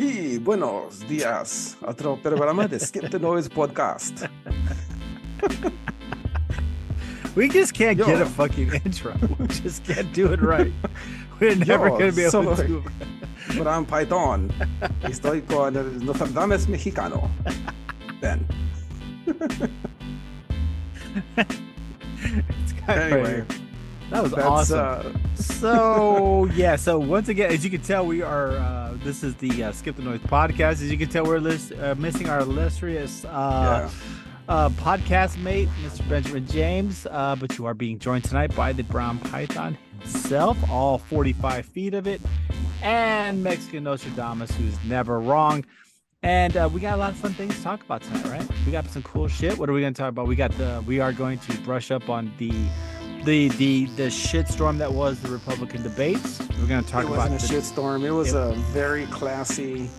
Y buenos días. Otro programa de Skip the Noise podcast. We just can't get a fucking intro. We just can't do it right. We're never going to be able to do it. Bram Python. Estoy con el Nostradamus Mexicano. Ben. It's kind Anyway, that was awesome. So once again, as you can tell, we are this is the Skip the Noise podcast. As you can tell, we're missing our illustrious podcast mate, Mr. Benjamin James, but you are being joined tonight by the brown python himself, all 45 feet of it, and Mexican Nostradamus, who's never wrong. And we got a lot of fun things to talk about tonight, right? We got some cool shit. What are we going to talk about? We are going to brush up on the shitstorm that was the Republican debates. We're going to talk about it. It wasn't a shitstorm. It was a very classy,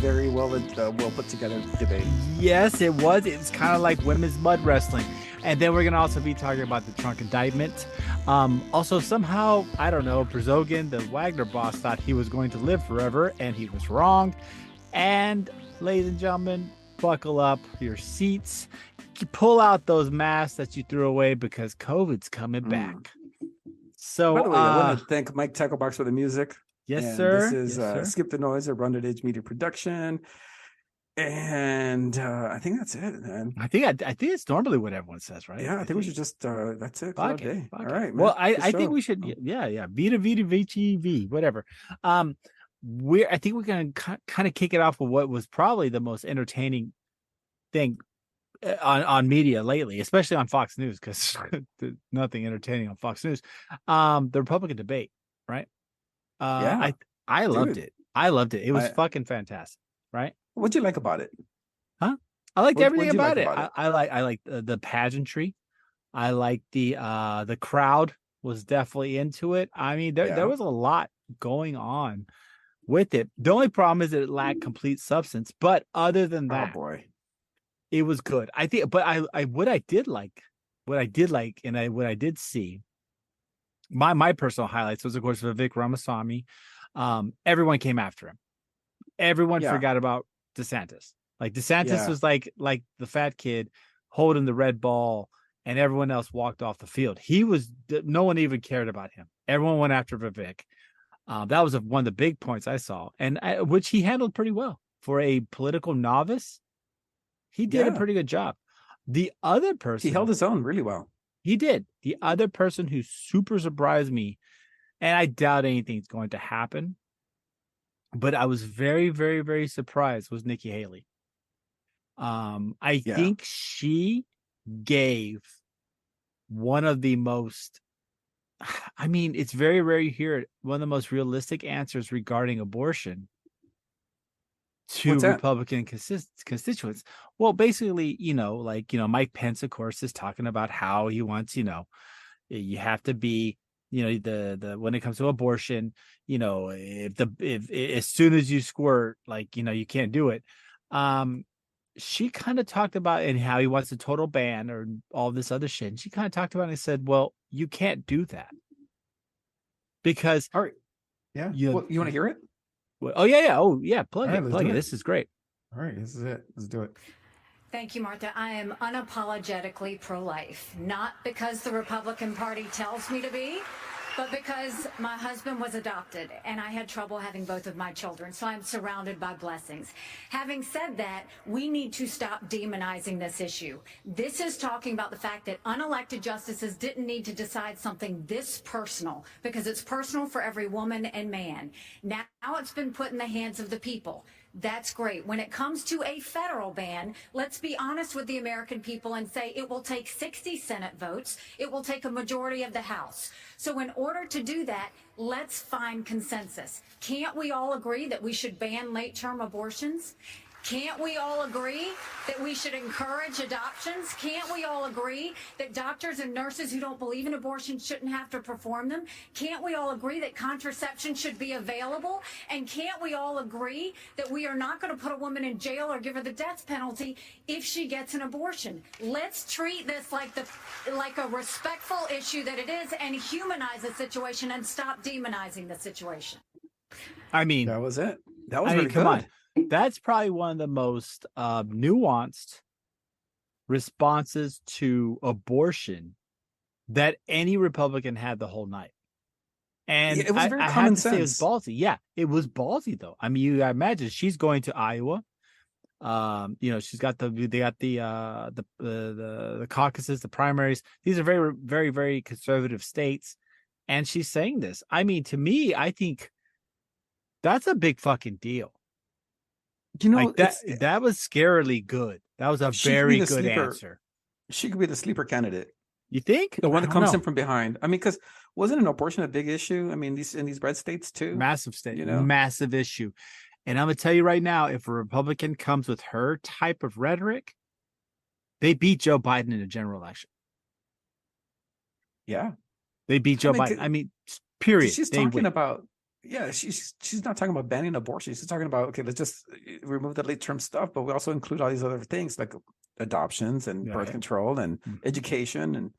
very well put together debate. Yes, it was. It's kind of like women's mud wrestling. And then we're going to also be talking about the Trump indictment. Also, somehow, I don't know, Przogin, the Wagner boss, thought he was going to live forever, and he was wrong. And ladies and gentlemen, buckle up your seats. Pull out those masks that you threw away because COVID's coming back. So, by the way, I want to thank Mike Tacklebox for the music. Yes, and sir. This is Skip the Noise, a Rounded Edge Media production. And I think that's it, man. I think it's normally what everyone says, right? Yeah, I think we should just that's it. All right, man. Well, I think we should. Yeah. Vita VTV, whatever. I think we're going to kind of kick it off with what was probably the most entertaining thing on media lately, especially on Fox News, because nothing entertaining on Fox News. The Republican debate, right? I loved it. I loved it. It was fucking fantastic, right? What'd you like about it? Huh? I liked everything about it. I like the pageantry. I like the crowd was definitely into it. I mean, there was a lot going on with it. The only problem is that it lacked complete substance. But other than that, it was good. I think. But what I did like, and what I did see, my personal highlights was, of course, Vivek Ramaswamy. Everyone came after him. Everyone forgot about DeSantis. Like DeSantis was like the fat kid holding the red ball, and everyone else walked off the field. No one even cared about him. Everyone went after Vivek. That was one of the big points I saw, and which he handled pretty well for a political novice. He did a pretty good job. The other person, he held his own really well. He did. The other person who super surprised me, and I doubt anything's going to happen, but I was very, very, very surprised, was Nikki Haley. I think she gave one of the most, I mean, it's very rare you hear it, one of the most realistic answers regarding abortion to Republican constituents. Well, basically, Mike Pence, of course, is talking about how he wants, you have to be, the when it comes to abortion, if as soon as you squirt, you can't do it. She kind of talked about and how he wants a total ban or all this other shit. And she kind of talked about it and said, well, you can't do that because. All right. Yeah. You want to hear it? Oh, yeah. Oh, yeah. Plug it. This is great. All right. This is it. Let's do it. Thank you, Martha. I am unapologetically pro-life, not because the Republican Party tells me to be, but because my husband was adopted and I had trouble having both of my children, so I'm surrounded by blessings. Having said that, we need to stop demonizing this issue. This is talking about the fact that unelected justices didn't need to decide something this personal, because it's personal for every woman and man. Now it's been put in the hands of the people. That's great. When it comes to a federal ban, let's be honest with the American people and say it will take 60 Senate votes. It will take a majority of the House. So in order to do that, let's find consensus. Can't we all agree that we should ban late-term abortions? Can't we all agree that we should encourage adoptions? Can't we all agree that doctors and nurses who don't believe in abortion shouldn't have to perform them? Can't we all agree that contraception should be available? And can't we all agree that we are not going to put a woman in jail or give her the death penalty if she gets an abortion? Let's treat this like a respectful issue that it is and humanize the situation and stop demonizing the situation. I mean, that was it. That was really good. Come on. That's probably one of the most nuanced responses to abortion that any Republican had the whole night. And It was very I have common to say it was sense. ballsy. Yeah, it was ballsy though. I mean, you imagine she's going to Iowa. She's got the caucuses, the primaries. These are very, very, very conservative states. And she's saying this. I mean, to me, I think that's a big fucking deal. Like that was scarily good. That was a very good answer. She could be the sleeper candidate. You think? The one that comes in from behind. I mean, because wasn't an abortion a big issue? I mean, in these red states too. Massive state, massive issue. And I'm gonna tell you right now, if a Republican comes with her type of rhetoric, they beat Joe Biden in a general election. Yeah, they beat Joe Biden. I mean, period. She's talking about. Yeah, she's not talking about banning abortion. She's talking about, okay, let's just remove the late term stuff, but we also include all these other things like adoptions and birth control and education and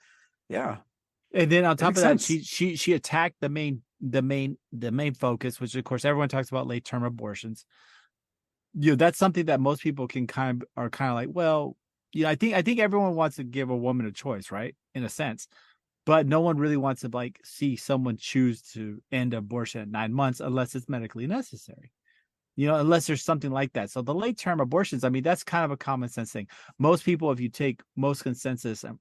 And then on top of that, she attacked the main focus, which of course everyone talks about late term abortions. That's something that most people are kind of like, well, I think everyone wants to give a woman a choice, right? In a sense. But no one really wants to like see someone choose to end abortion at 9 months unless it's medically necessary, unless there's something like that. So the late term abortions, I mean, that's kind of a common sense thing. Most people, if you take most consensus, and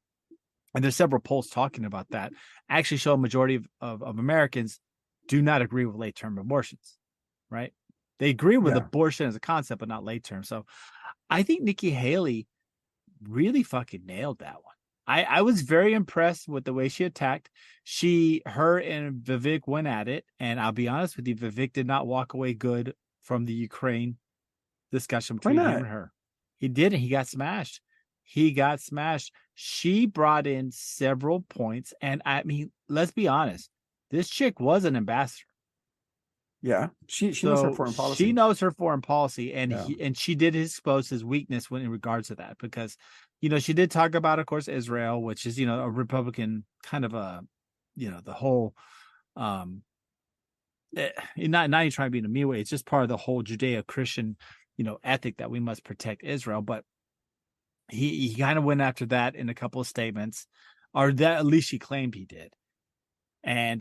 there's several polls talking about that, actually show a majority of Americans do not agree with late term abortions, right? They agree with abortion as a concept, but not late term. So I think Nikki Haley really fucking nailed that one. I was very impressed with the way she attacked. Her and Vivek went at it. And I'll be honest with you, Vivek did not walk away good from the Ukraine discussion between him and her. He didn't. He got smashed. She brought in several points. And I mean, let's be honest. This chick was an ambassador. Yeah. She knows her foreign policy. She knows her foreign policy. And she did expose his weakness in regards to that, because she did talk about, of course, Israel, which is, a Republican kind of the whole, not even trying to be in a mean way. It's just part of the whole Judeo-Christian, ethic that we must protect Israel. But he kind of went after that in a couple of statements, or that at least she claimed he did. And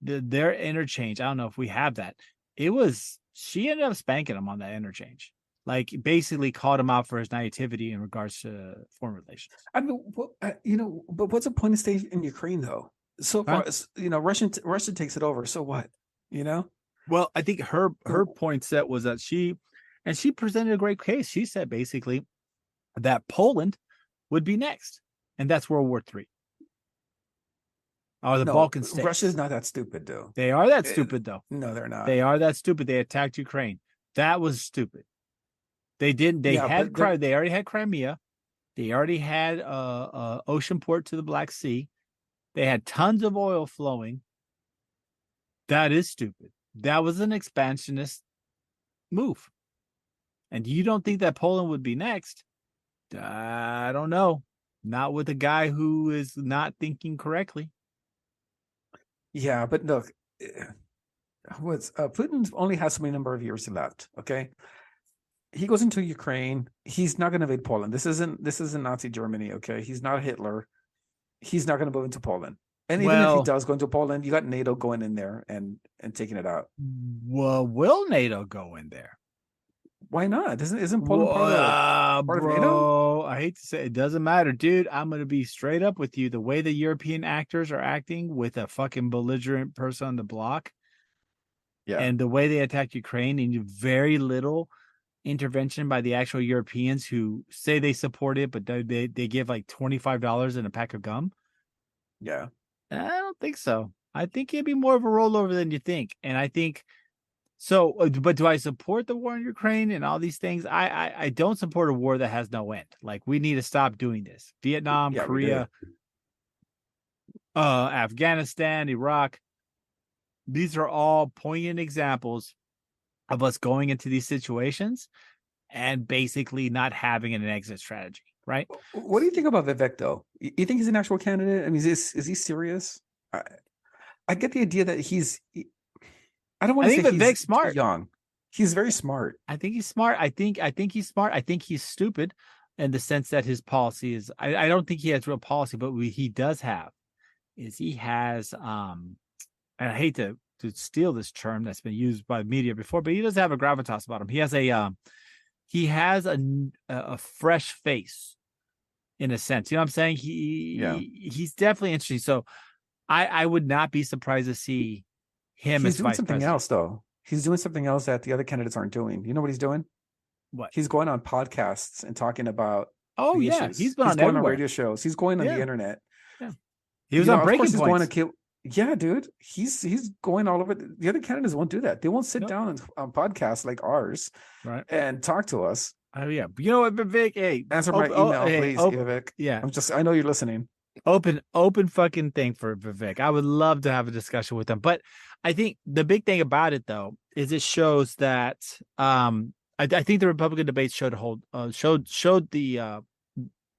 their interchange, I don't know if we have that. She ended up spanking him on that interchange. Like basically called him out for his naivety in regards to foreign relations. I mean, but what's the point of staying in Ukraine though? So far, Russia takes it over. So what? Well, I think her point set was that she presented a great case. She said basically that Poland would be next, and that's World War III. Or the Balkan states. Russia's not that stupid, though. They are that stupid, though. No, they're not. They are that stupid. They attacked Ukraine. That was stupid. They didn't. They already had Crimea. They already had a ocean port to the Black Sea. They had tons of oil flowing. That is stupid. That was an expansionist move. And you don't think that Poland would be next? I don't know. Not with a guy who is not thinking correctly. Yeah, but look, Putin only has so many number of years left. Okay, he goes into Ukraine. He's not going to invade Poland. This isn't Nazi Germany. Okay, he's not Hitler. He's not going to move into Poland. And even if he does go into Poland, you got NATO going in there and taking it out. Well, will NATO go in there? Why not? Isn't Poland part of NATO? I hate to say it doesn't matter, dude. I'm going to be straight up with you. The way the European actors are acting with a fucking belligerent person on the block, and the way they attack Ukraine, and very little intervention by the actual Europeans who say they support it, but they give like $25 in a pack of gum. Yeah. I don't think so. I think it'd be more of a rollover than you think. And I think so, but do I support the war in Ukraine and all these things? I don't support a war that has no end. Like, we need to stop doing this. Vietnam, Korea, Afghanistan, Iraq. These are all poignant examples of us going into these situations and basically not having an exit strategy, right? What do you think about Vivek, though? You think he's an actual candidate? I mean, is he serious? I get the idea that I don't want to say Vivek's he's smart. young. He's very smart. I think he's smart. I think he's smart. I think he's stupid in the sense that his policy is. I don't think he has real policy, but he does have is he has and I hate to steal this term that's been used by the media before, but he does have a gravitas about him. He has a fresh face in a sense. You know what I'm saying? He's definitely interesting. So I would not be surprised to see him He's as doing vice something president. else though. He's doing something else that the other candidates aren't doing. You know what he's doing? What? He's going on podcasts and talking about Oh the yeah, issues. he's been on going everywhere. on radio shows. He's going on Yeah. the internet. Yeah. He was You know, on of Breaking course he's Points. going to kill. Yeah, dude. He's going all over. The other candidates won't do that. They won't sit Nope. down on podcasts like ours Right. and talk to us. Oh yeah. You know what, Vivek? Hey, Answer my email, please, Vivek. Yeah. I know you're listening. Open fucking thing for Vivek. I would love to have a discussion with him. But I think the big thing about it though is it shows that I think the Republican debates showed the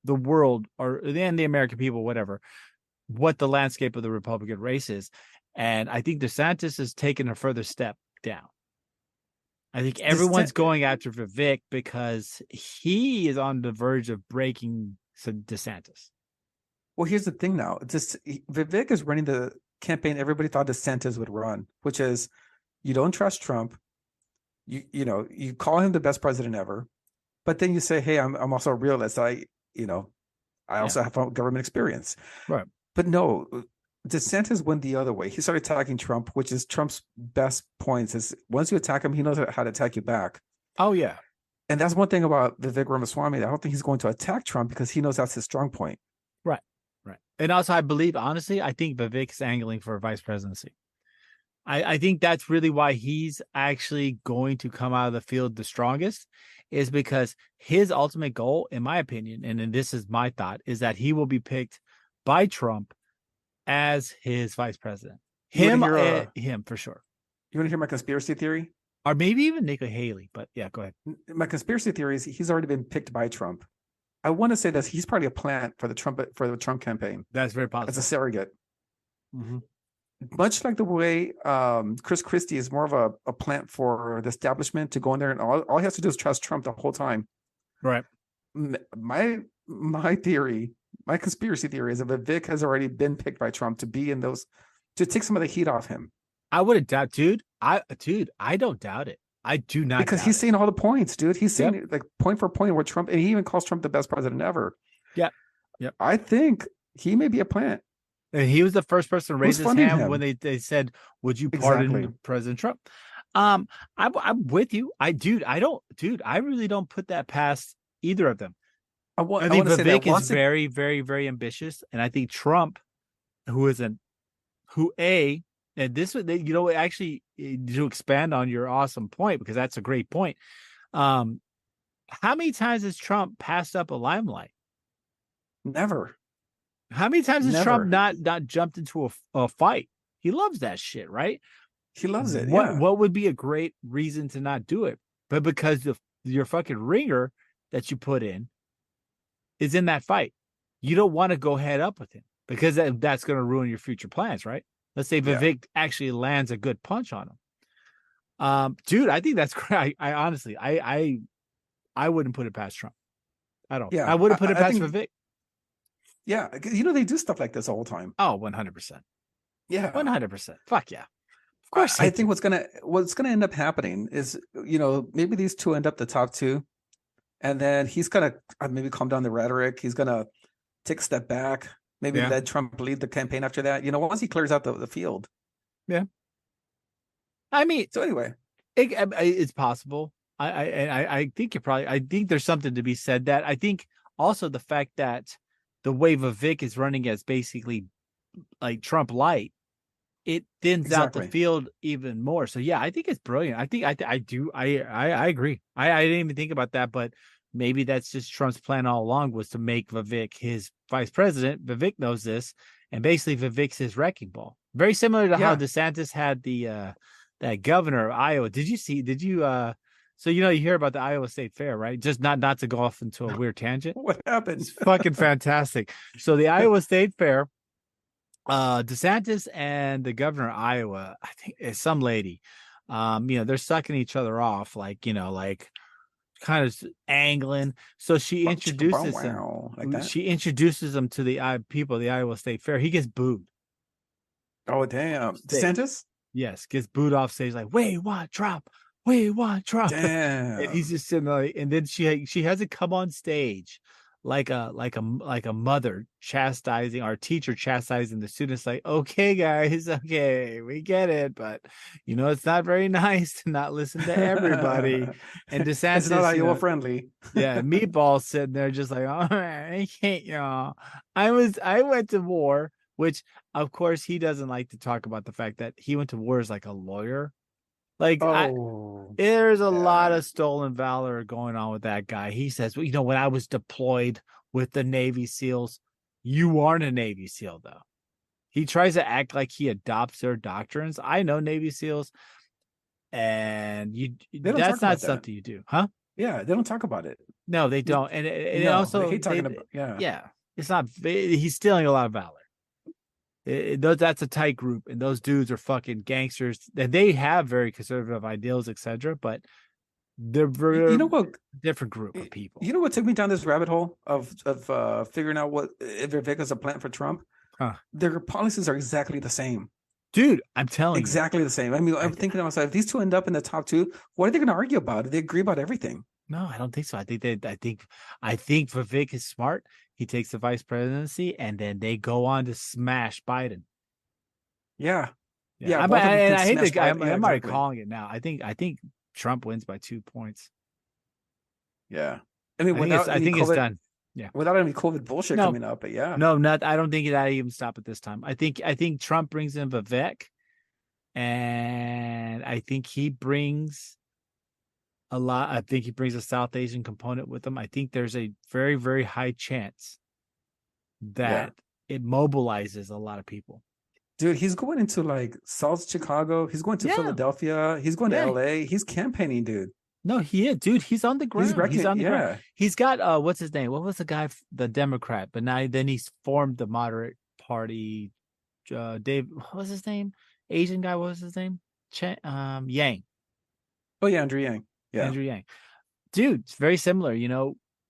world or the American people, whatever, what the landscape of the Republican race is. And I think DeSantis has taken a further step down. I think everyone's going after Vivek because he is on the verge of breaking DeSantis. Well, here's the thing now. Vivek is running the campaign everybody thought DeSantis would run, which is you don't trust Trump. You call him the best president ever, but then you say, hey, I'm also a realist. I also have government experience. Right. But no, DeSantis went the other way. He started attacking Trump, which is Trump's best points is once you attack him, he knows how to attack you back. Oh, yeah. And that's one thing about Vivek Ramaswamy. I don't think he's going to attack Trump because he knows that's his strong point. Right. And also, I think Vivek is angling for a vice presidency. I think that's really why he's actually going to come out of the field the strongest is because his ultimate goal, in my opinion, and this is my thought, is that he will be picked by Trump as his vice president. Him for sure. You want to hear my conspiracy theory? Or maybe even Nikki Haley, but yeah, go ahead. My conspiracy theory is he's already been picked by Trump. I want to say that he's probably a plant for the Trump campaign. That's very possible. As a surrogate. Mm-hmm. Much like the way Chris Christie is more of a plant for the establishment to go in there and all he has to do is trust Trump the whole time. Right. My theory, my conspiracy theory is that Vivek has already been picked by Trump to be in those, to take some of the heat off him. I wouldn't doubt, dude. I don't doubt it. I do not, because he's saying all the points, dude. He's saying it like point for point where Trump, and he even calls Trump the best president ever. Yeah. I think he may be a plant. And he was the first person to raise his hand when they said, "Would you pardon President Trump?" I'm with you. I really don't put that past either of them. I think Vivek is very, very, very ambitious, and I think Trump, and this, actually, to expand on your awesome point, because that's a great point. How many times has Trump passed up a limelight? Never. How many times has Trump not jumped into a fight? He loves that shit, right? He loves it. What would be a great reason to not do it? But because your fucking ringer that you put in is in that fight, you don't want to go head up with him because that's going to ruin your future plans, right? Let's say Vivek actually lands a good punch on him. Dude, I think that's great. I honestly, I wouldn't put it past Trump. I don't. Yeah, I wouldn't put it past Vivek. Yeah, they do stuff like this all the time. Oh, 100%. Yeah, 100%. Fuck yeah. Of course. I think what's gonna end up happening is maybe these two end up the top two, and then he's gonna maybe calm down the rhetoric. He's gonna take a step back. Maybe let Trump lead the campaign after that. Once he clears out the field. Yeah. I mean, so anyway, it's possible. I think I think there's something to be said that I think also the fact that the way Vivek is running as basically like Trump light, it thins out the field even more. So yeah, I think it's brilliant. I think I agree. I didn't even think about that, but maybe that's just Trump's plan all along was to make Vivek his vice president. Vivek knows this, and basically Vivek's his wrecking ball. Very similar to how DeSantis had the that governor of Iowa. Did you so you hear about the Iowa State Fair, right? Just not to go off into a weird tangent. What happened? It's fucking fantastic. So the Iowa State Fair, DeSantis and the governor of Iowa, I think is some lady, They're sucking each other off, like, like kind of angling. So she introduces him. Like that. She introduces him to the people of the Iowa State Fair. He gets booed. Oh damn, DeSantis. Yes, gets booed off stage. Like, wait, what? Drop. Wait, what? Drop. Damn. And he's just sitting there, and then she has to come on stage like a mother chastising our teacher chastising the students, like, okay guys, okay, we get it, but it's not very nice to not listen to everybody. And DeSantis, it's not Iowa friendly. Yeah, Meatball's sitting there just like, all right, I can't, I went to war, which of course he doesn't like to talk about the fact that he went to war as like a lawyer. Like, there's a lot of stolen valor going on with that guy. He says, well, when I was deployed with the Navy SEALs, you aren't a Navy SEAL, though. He tries to act like he adopts their doctrines. I know Navy SEAls, and that's not something you do, huh? Yeah, they don't talk about it. No, they don't. And also, they hate talking about, yeah. It's not, he's stealing a lot of valor. That's a tight group, and those dudes are fucking gangsters. And they have very conservative ideals, etc. But they're very, different group of people. You know what took me down this rabbit hole of figuring out what if Vivek is a plant for Trump? Huh. Their policies are exactly the same, dude. I'm telling you, exactly the same. I mean, I'm thinking to myself, if these two end up in the top two, what are they going to argue about? They agree about everything. No, I don't think so. I think Vivek is smart. He takes the vice presidency, and then they go on to smash Biden. Yeah. I hate the guy. I'm already calling it now. I think Trump wins by 2 points. Yeah. I mean, I think it's done. Yeah. Without any COVID bullshit coming up, but yeah. No, I don't think that even stop at this time. I think Trump brings in Vivek, and I think he brings a lot. I think he brings a South Asian component with him. I think there's a very, very high chance that it mobilizes a lot of people. Dude, he's going into like South Chicago. He's going to Philadelphia. He's going to LA. He's campaigning, dude. No, he is, dude. He's on the ground. He's on the ground. He's got what's his name? What was the guy? The Democrat, but then he's formed the moderate party. Dave, what was his name? Asian guy. What was his name? Yang. Oh yeah, Andrew Yang. Yeah, Andrew Yang. Dude, it's very similar.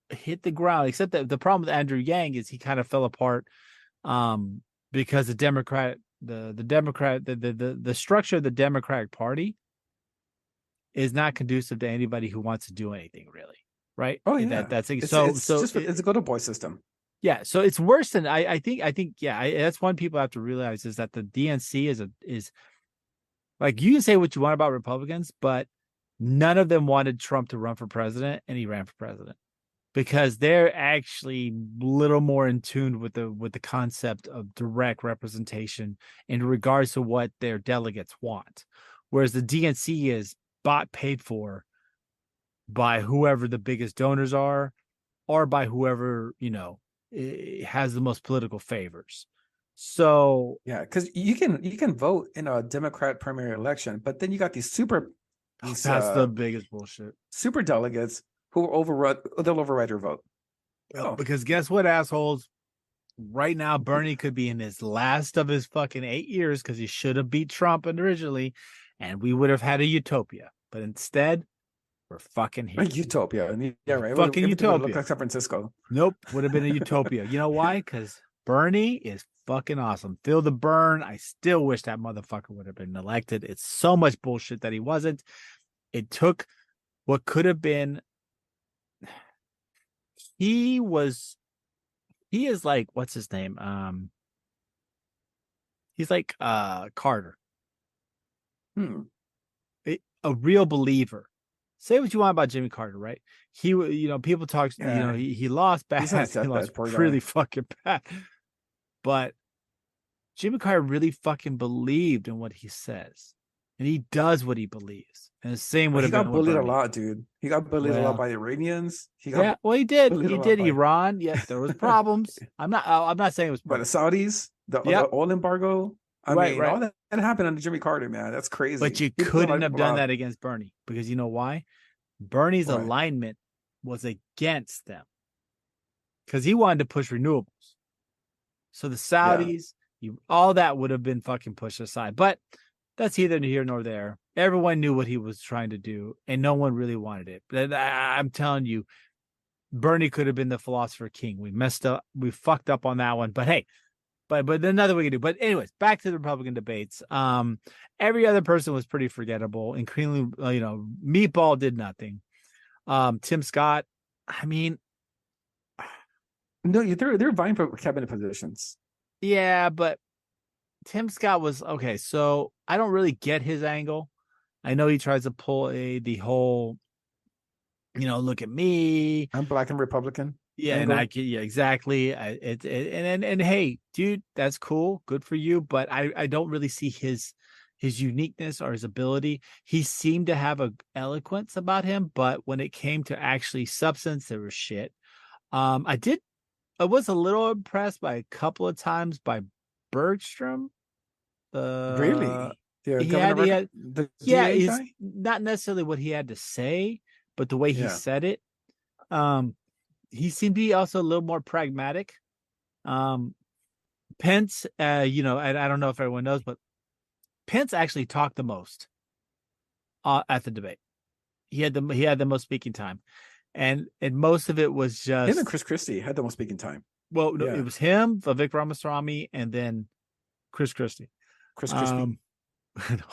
Hit the ground. Except that the problem with Andrew Yang is he kind of fell apart, because the structure of the Democratic Party is not conducive to anybody who wants to do anything, really, right? Oh yeah, it's a good boy system. Yeah, so it's worse than I think. That's one people have to realize is that the DNC is like, you can say what you want about Republicans, but none of them wanted Trump to run for president, and he ran for president because they're actually a little more in tune with the concept of direct representation in regards to what their delegates want, whereas the DNC is bought, paid for by whoever the biggest donors are, or by whoever has the most political favors. So yeah, because you can vote in a Democrat primary election, but then you got these that's the biggest bullshit. Super delegates who they'll override your vote. Because guess what, assholes? Right now, Bernie could be in his last of his fucking 8 years because he should have beat Trump originally, and we would have had a utopia. But instead, we're fucking here. A utopia. Yeah, right. Fucking utopia. Look like San Francisco. Nope. Would have been a utopia. You know why? Because Bernie is fucking awesome. Feel the burn. I still wish that motherfucker would have been elected. It's so much bullshit that he wasn't. It took what could have been. He is like, what's his name? He's like Carter. A real believer. Say what you want about Jimmy Carter, right? He, people talk, he lost bad. He lost really fucking bad. But Jimmy Carter really fucking believed in what he says. And he does what he believes. And the same would have been. He got bullied a lot, dude. He got bullied a lot by the Iranians. He did. He did Iran. Yes, there was problems. I'm not saying it was. By the Saudis, the oil embargo. I mean, all that happened under Jimmy Carter, man. That's crazy. But you couldn't have done that against Bernie, because you know why? Bernie's alignment was against them, because he wanted to push renewables. So the Saudis, all that would have been fucking pushed aside. But that's neither here nor there. Everyone knew what he was trying to do, and no one really wanted it. But I'm telling you, Bernie could have been the philosopher king. We messed up. We fucked up on that one. But hey, but another way to do. But anyways, back to the Republican debates. Every other person was pretty forgettable, including Meatball did nothing. Tim Scott, I mean, no, they're vying for cabinet positions. yeah, but Tim Scott was okay. So I don't really get his angle. I know he tries to pull the whole, look at me. I'm black and Republican. Yeah, angle. and exactly. And hey, dude, that's cool. Good for you. But I don't really see his uniqueness or his ability. He seemed to have a eloquence about him, but when it came to actually substance, there was shit. I was a little impressed by a couple of times by Bergstrom. Really? He's not necessarily what he had to say, but the way he said it. He seemed to be also a little more pragmatic. Pence, and I don't know if everyone knows, but Pence actually talked the most at the debate. He had the most speaking time, and most of it was just him and Chris Christie had the most speaking time. Well, no, it was him, Vivek Ramaswamy, and then Chris Christie. Chris Christie.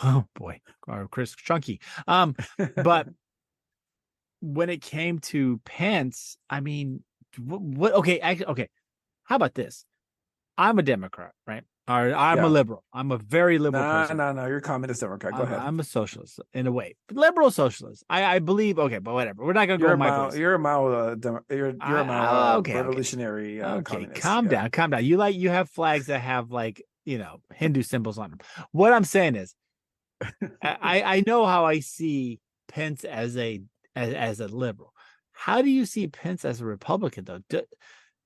Oh boy, or Chris Chunky. But when it came to Pence, I mean, what? Okay, okay. How about this? I'm a Democrat, right? Or I'm a liberal. I'm a very liberal person. No. You're a communist Democrat. Go ahead. I'm a socialist in a way, liberal socialist. I believe. Okay, but whatever. We're not gonna go my place. You're a Mao. You're a Mao revolutionary. Okay, calm down. You have flags that have Hindu symbols on them. What I'm saying is, I know how I see Pence as a liberal. How do you see Pence as a Republican, though?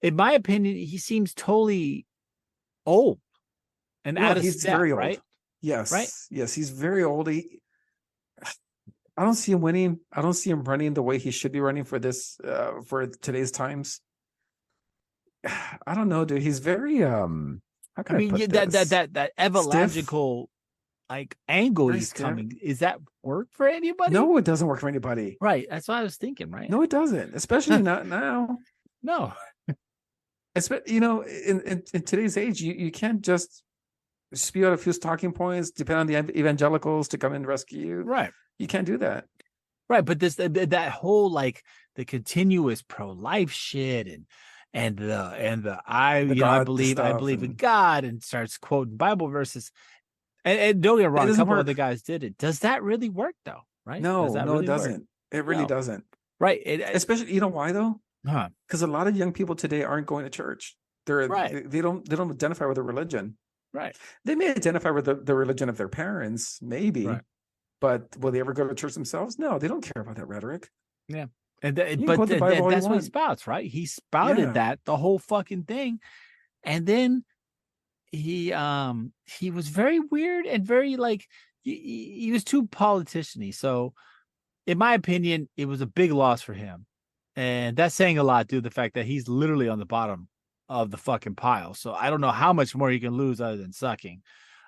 In my opinion, he seems totally old and out of step, very old. Right? Yes. Right? Yes, he's very old. I don't see him winning. I don't see him running the way he should be running for this, for today's times. I don't know, dude. He's very, how can I put this? that evangelical angle Very he's stiff. coming. Is that work for anybody? No, it doesn't work for anybody. Right. That's what I was thinking, right? No, it doesn't. Especially not now. No. In today's age, you can't just spew out a few talking points, depend on the evangelicals to come and rescue you. Right. You can't do that. Right. But that whole the continuous pro-life shit and I believe in God and starts quoting Bible verses. And don't get me wrong, a couple of the guys did it. Does that really work though? Right? No, it doesn't. It really doesn't. Right. Especially, why though? Huh. Because a lot of young people today aren't going to church. They don't identify with a religion. Right. They may identify with the religion of their parents, maybe, but will they ever go to church themselves? No, they don't care about that rhetoric. Yeah. But that's what he spouts, right? He spouted that the whole fucking thing. And then he was very weird and very he was too politician-y. So in my opinion, it was a big loss for him. And that's saying a lot due to the fact that he's literally on the bottom of the fucking pile. So I don't know how much more he can lose other than sucking.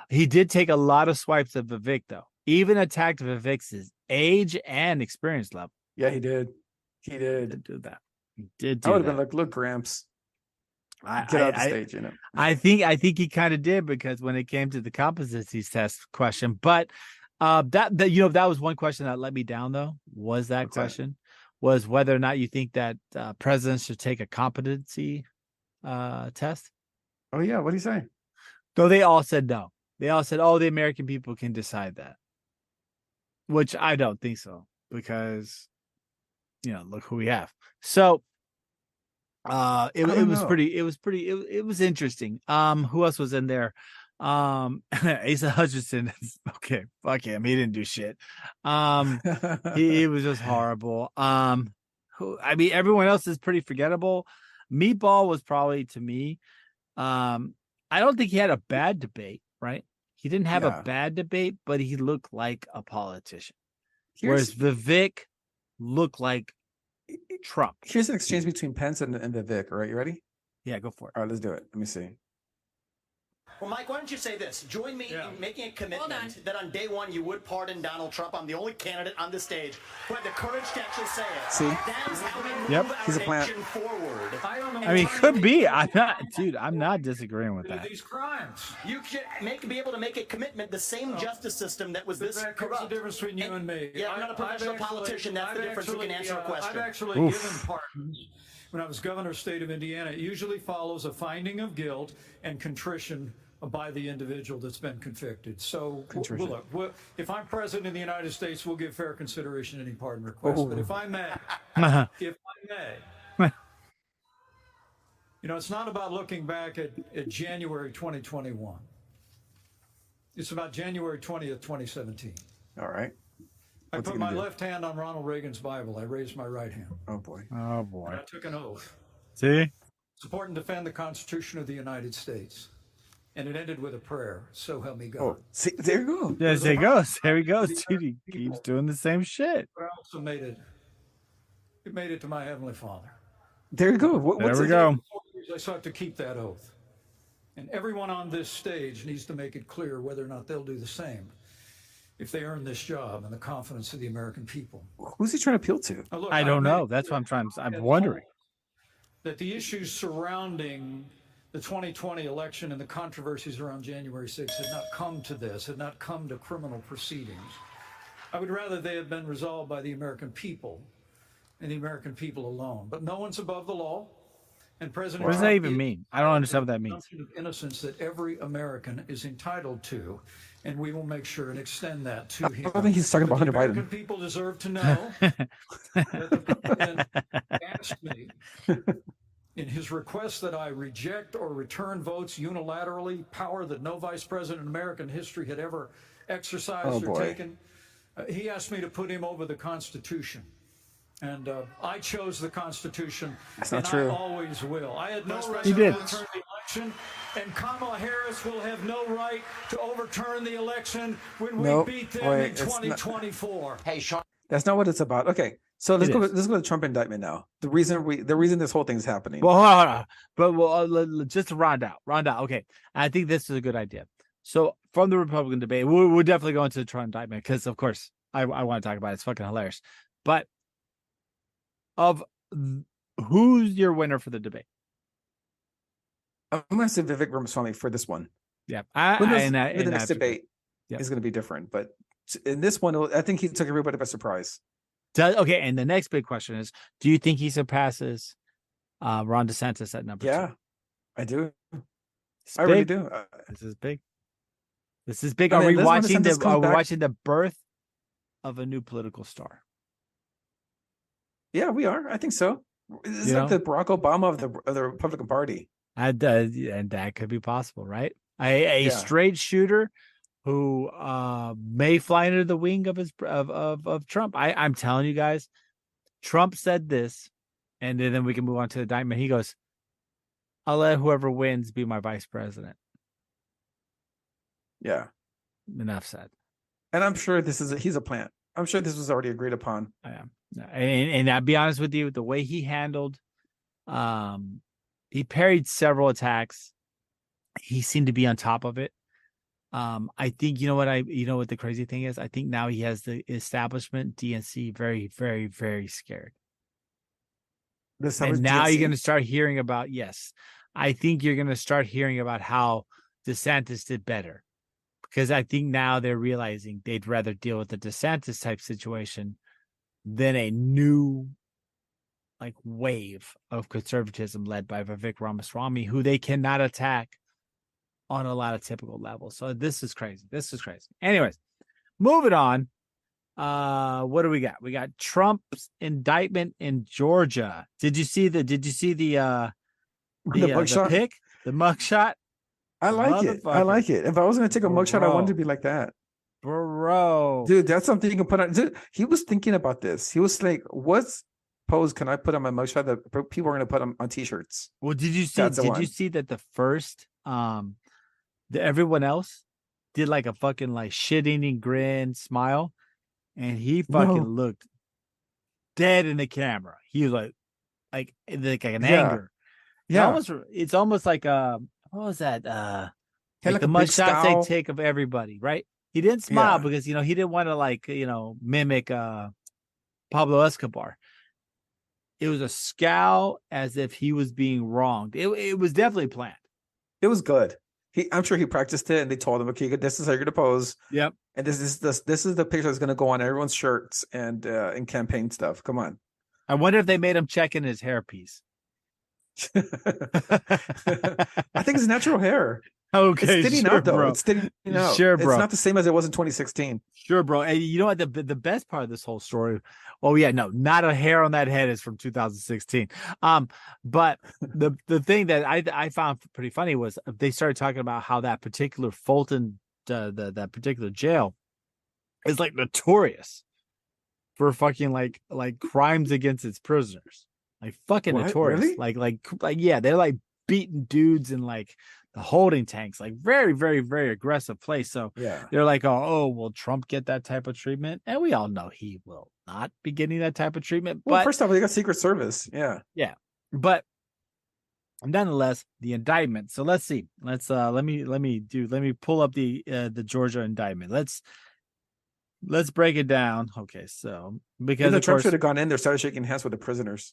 He did take a lot of swipes at Vivek, though. Even attacked Vivek's age and experience level. Yeah, he did. He did do that. He did do I would that. have been like, look, Gramps, get out the stage, I think he kind of did, because when it came to the competencies test question, but that was one question that let me down, though, was that question. Was whether or not you think that presidents should take a competency test. Oh, yeah. What do you say? So they all said no. They all said, the American people can decide that. Which I don't think so, because, look who we have. So it was interesting. Who else was in there? Asa Hutchinson. Okay, fuck him. He didn't do shit. He was just horrible. Everyone else is pretty forgettable. Meatball was probably, to me, I don't think he had a bad debate, right? He didn't have a bad debate, but he looked like a politician. Whereas Vivek looked like Trump. Here's an exchange between Pence and Vivek. All right, you ready? Yeah, go for it. All right, let's do it. Let me see. Well, Mike, why don't you say this? Join me in making a commitment that on day one you would pardon Donald Trump. I'm the only candidate on the stage who had the courage to actually say it. See? That is how we move Yep. He's a our plant. nation forward. I don't know. I mean, could be. I'm not disagreeing with that. These crimes. You should be able to make a commitment. The same justice system that was this That's corrupt. the difference between you and me. Yeah, I'm not a professional politician. That's the difference. Who can answer a question? I've actually given pardons when I was governor of the state of Indiana. It usually follows a finding of guilt and contrition by the individual that's been convicted. So, look, if I'm president of the United States, we'll give fair consideration to any pardon request. But if I may, it's not about looking back at January 2021. It's about January 20th, 2017. All right. I What's he put gonna my do? left hand on Ronald Reagan's Bible. I raised my right hand. Oh boy. Oh And boy. I took an oath. See? Support and defend the Constitution of the United States. And it ended with a prayer. So help me God. Oh, see, there you go. Yes, there he goes. There he goes. Dude, he keeps doing the same shit. But I also made it to my Heavenly Father. There you go. There we go. I sought to keep that oath. And everyone on this stage needs to make it clear whether or not they'll do the same if they earn this job and the confidence of the American people. Who's he trying to appeal to? Now, look, I don't I've made know. it That's clear what I'm at wondering. home that the issues surrounding the 2020 election and the controversies around January 6th had not come to this, had not come to criminal proceedings. I would rather they had been resolved by the American people and the American people alone. But no one's above the law. And President What does that Trump even is mean? I don't understand what that means. presumption of innocence that every American is entitled to, and we will make sure and extend that to him. I think he's talking about But the Hunter American Biden. people deserve to know that the president asked me in his request that I reject or return votes unilaterally, power that no vice president in American history had ever exercised or taken. He asked me to put him over the Constitution. And I chose the Constitution, That's and not true. I always will. I had no right He to did. overturn the election, and Kamala Harris will have no right to overturn the election when we Nope. beat them Wait, in it's not- 2024. Hey, Sean. That's not what it's about. Okay, so let's It go. is. Let's go to the Trump indictment now. The reason this whole thing's happening. Well, hold on. But just to round out. Okay, I think this is a good idea. So from the Republican debate, we'll definitely go into the Trump indictment because, of course, I want to talk about it. It's fucking hilarious. But who's your winner for the debate? I'm going to say Vivek Ramaswamy for this one. Yeah, The next debate Yep. is going to be different, but in this one, I think he took everybody by surprise. Okay, and the next big question is: do you think he surpasses Ron DeSantis at number Yeah, two? I do. It's I really big. do. This is big. This is big. I Are mean, we this Ron watching DeSantis comes back- watching the birth of a new political star? Yeah, we are. I think so. It's You like know? the Barack Obama of the Republican Party. And that could be possible, right? A Yeah. straight shooter who may fly under the wing of of Trump. I'm telling you guys, Trump said this, and then we can move on to the indictment. He goes, "I'll let whoever wins be my vice president." Yeah, Enough said. and I'm sure he's a plant. I'm sure this was already agreed upon. I am, and I'll be honest with you, the way he handled, he parried several attacks. He seemed to be on top of it. I think you know what the crazy thing is. I think now he has the establishment DNC very, very, very scared. And now you're going to start hearing about I think you're going to start hearing about how DeSantis did better, because I think now they're realizing they'd rather deal with the DeSantis type situation than a new wave of conservatism led by Vivek Ramaswamy, who they cannot attack on a lot of typical levels. So this is crazy. Anyways, moving on. What do we got? We got Trump's indictment in Georgia. Did you see the mugshot? pic? The mugshot? I like it. I like it. If I was going to take a mugshot, I wanted to be like that. Bro. Dude, that's something you can put on. Dude, he was thinking about this. He was like, what pose can I put on my mugshot that people are going to put on t-shirts? Well, did you see? That's the Did one. you see that the first, everyone else did like a fucking shit-eating grin smile, and he fucking looked dead in the camera. He was like an anger. Yeah. It's almost like what was that? Like the a big mugshots they scowl. take of everybody, right? He didn't smile Yeah. because, he didn't want to mimic Pablo Escobar. It was a scowl as if he was being wronged. It was definitely planned. It was good. I'm sure he practiced it, and they told him, "Okay, this is how you're gonna pose." Yep. And this is the picture that's gonna go on everyone's shirts and in campaign stuff. Come on. I wonder if they made him check in his hairpiece. I think it's natural hair. Okay, It's thinning sure, out though. bro. It's thinning out. Sure, bro. It's not the same as it was in 2016. Sure, bro. And you know what? The best part of this whole story. Oh yeah, no, not a hair on that head is from 2016. But the thing that I found pretty funny was they started talking about how that particular Fulton, that particular jail, is like notorious for fucking like crimes against its prisoners. Like fucking What? notorious. Really? Like yeah, they're like beating dudes in like the holding tanks, like very, very, very aggressive place. So Yeah. they're like, oh, will Trump get that type of treatment? And we all know he will not be getting that type of treatment. Well, But first off, they got Secret Service. Yeah. but nonetheless, the indictment. So let's see. Let's let me pull up the Georgia indictment. Let's break it down. Okay, so because Even of Trump course, should have gone in there, started shaking hands with the prisoners.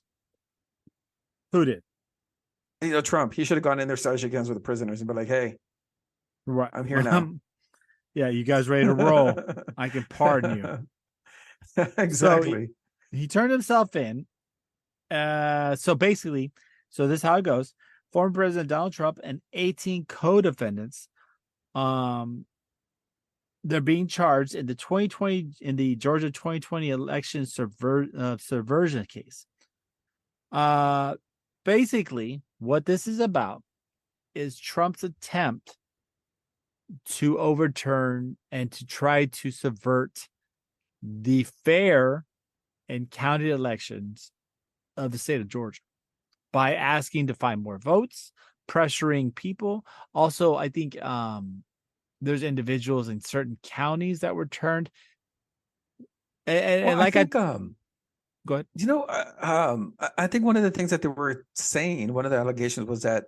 who did? Trump, he should have gone in there, started shaking hands with the prisoners, and be like, "Hey, Right, I'm here now." Yeah, you guys ready to roll? I can pardon you. Exactly. He turned himself in. So basically, this is how it goes. Former President Donald Trump and 18 co-defendants, they're being charged in the Georgia 2020 election subversion case. Basically, what this is about is Trump's attempt to overturn and to try to subvert the fair and county elections of the state of Georgia by asking to find more votes, pressuring people. Also, I think there's individuals in certain counties that were turned. And Well, like I think, go ahead. I think one of the things that they were saying, one of the allegations was that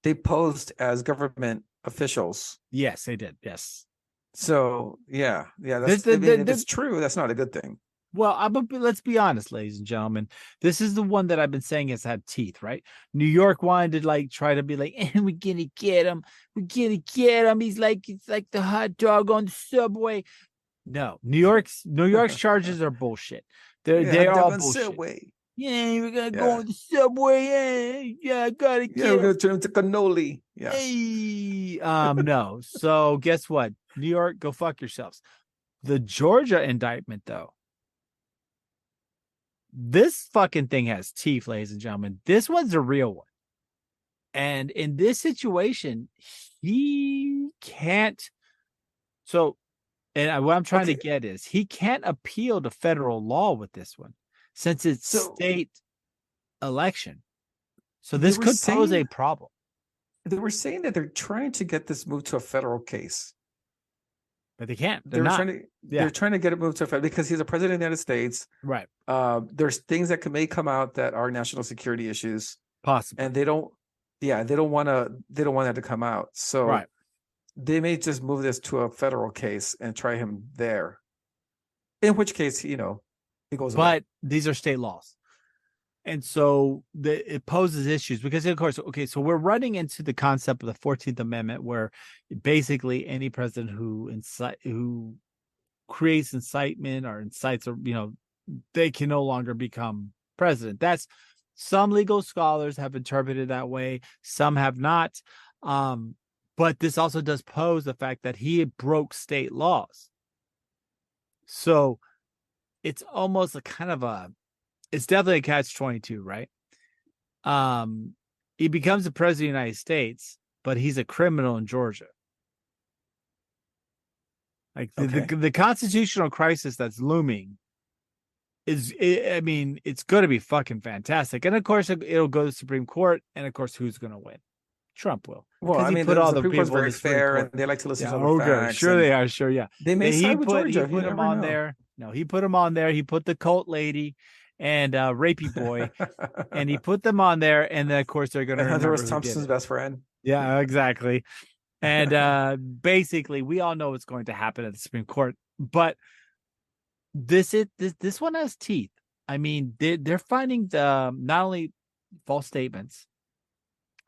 they posed as government officials. Yes, they did. Yes. So yeah. That's, This- if it's true, that's not a good thing. Well, let's be honest, ladies and gentlemen. This is the one that I've been saying has had teeth, right? New York wanted to try to be like, we're gonna get him. We're gonna get him. It's like the hot dog on the subway. No, New York's charges are bullshit. They're all bullshit. Subway. Yeah, we're gonna go on the subway. Yeah, I gotta get Yeah, we're him. gonna turn into cannoli. Yeah. Hey, no. So guess what? New York, go fuck yourselves. The Georgia indictment, though. This fucking thing has teeth, ladies and gentlemen. This one's a real one. And in this situation, he can't. So, and what I'm trying to get is he can't appeal to federal law with this one since it's state election. So this could pose a problem. They were saying that they're trying to get this moved to a federal case. But they can't. They're trying to get it moved to a federal because he's a president of the United States. Right. There's things that may come out that are national security issues. Possibly. And they don't want that to come out. So they may just move this to a federal case and try him there. In which case, he goes away. But these are state laws. And so it poses issues because, of course, so we're running into the concept of the 14th Amendment, where basically any president who creates incitement or incites, they can no longer become president. That's some legal scholars have interpreted that way. Some have not. But this also does pose the fact that he broke state laws. So it's almost a kind of it's definitely a catch-22, right? He becomes the president of the United States, but he's a criminal in Georgia. Like the constitutional crisis that's looming it's going to be fucking fantastic. And of course, it'll go to the Supreme Court. And of course, who's going to win? Trump will. Well, I mean, the Supreme Court's very fair, and they like to listen to all the facts. Sure they are. Sure, yeah. They may side with Georgia. He put him on there. No, he put him on there. He put the cult lady and rapey boy, and he put them on there. And then, of course, they're going to. Hunter was Thompson's best friend. Yeah, exactly. And basically, we all know what's going to happen at the Supreme Court. But this one has teeth. I mean, they're finding not only false statements.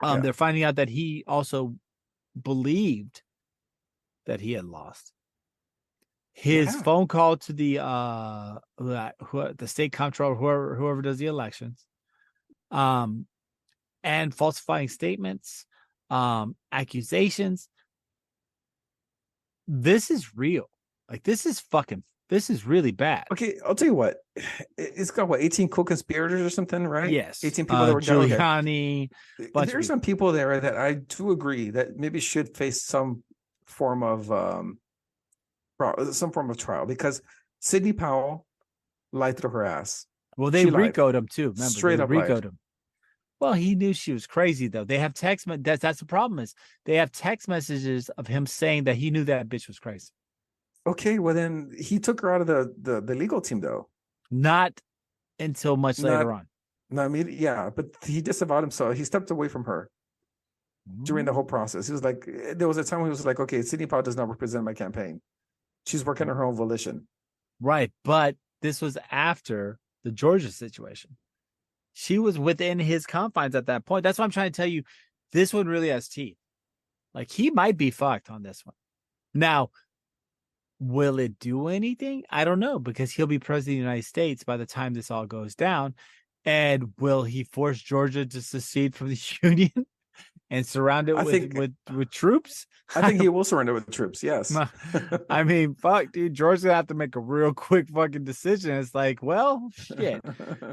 They're finding out that he also believed that he had lost. His phone call to the state comptroller, whoever does the elections, and falsifying statements, accusations. This is real. Like, this is really bad. Okay, I'll tell you what. It's got 18 co-conspirators or something, right? Yes. 18 people that were Giuliani. There are some people there that I do agree that maybe should face some form of trial, because Sidney Powell lied through her ass. Well, they RICO'd him too. Remember, Straight up RICO'd him. Well, he knew she was crazy, though. They have text. That's the problem, is they have text messages of him saying that he knew that bitch was crazy. Okay, well then he took her out of the legal team, though. Not until much later on. No, I mean, yeah, but he disavowed himself. He stepped away from her during the whole process. He was like, there was a time when he was like, okay, Sidney Powell does not represent my campaign. She's working on her own volition. Right, but this was after the Georgia situation. She was within his confines at that point. That's why I'm trying to tell you, this one really has teeth. Like, he might be fucked on this one. Now, will it do anything? I don't know, because he'll be president of the United States by the time this all goes down. And will he force Georgia to secede from the Union and surround it with troops? I think he will surrender with troops, yes. I mean, fuck, dude. Georgia's gonna have to make a real quick fucking decision. It's like, well, shit.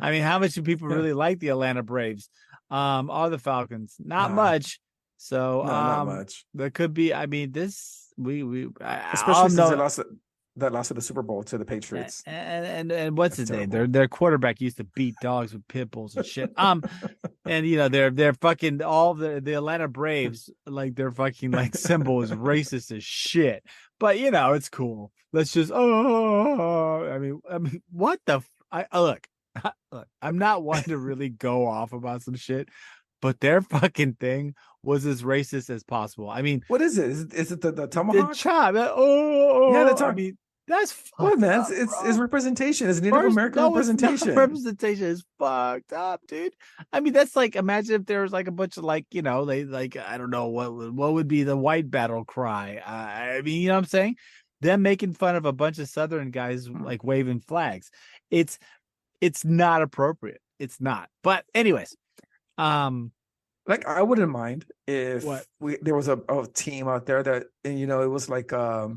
I mean, how much do people really like the Atlanta Braves? Or the Falcons? Not much. So not much. There could be, I mean, this especially since they lost at the Super Bowl to the Patriots. And what's his name? Their quarterback used to beat dogs with pit bulls and shit. And you know, they're fucking all the Atlanta Braves, like, their fucking like symbol is racist as shit. But you know, it's cool. Let's just I mean what the look, I'm not one to really go off about some shit, but their fucking thing was as racist as possible. I mean, what is it? Is it the tomahawk? The chop. Yeah, the tomahawk. I mean, that's what, man. It's representation. It's Native American representation. Representation is fucked up, dude. I mean, that's like, imagine if there was like a bunch of like, you know, they like, I don't know what would be the white battle cry. I mean, you know what I'm saying? Them making fun of a bunch of Southern guys like waving flags. It's not appropriate. It's not. But anyways, like, I wouldn't mind if there was a team out there that, you know, it was like I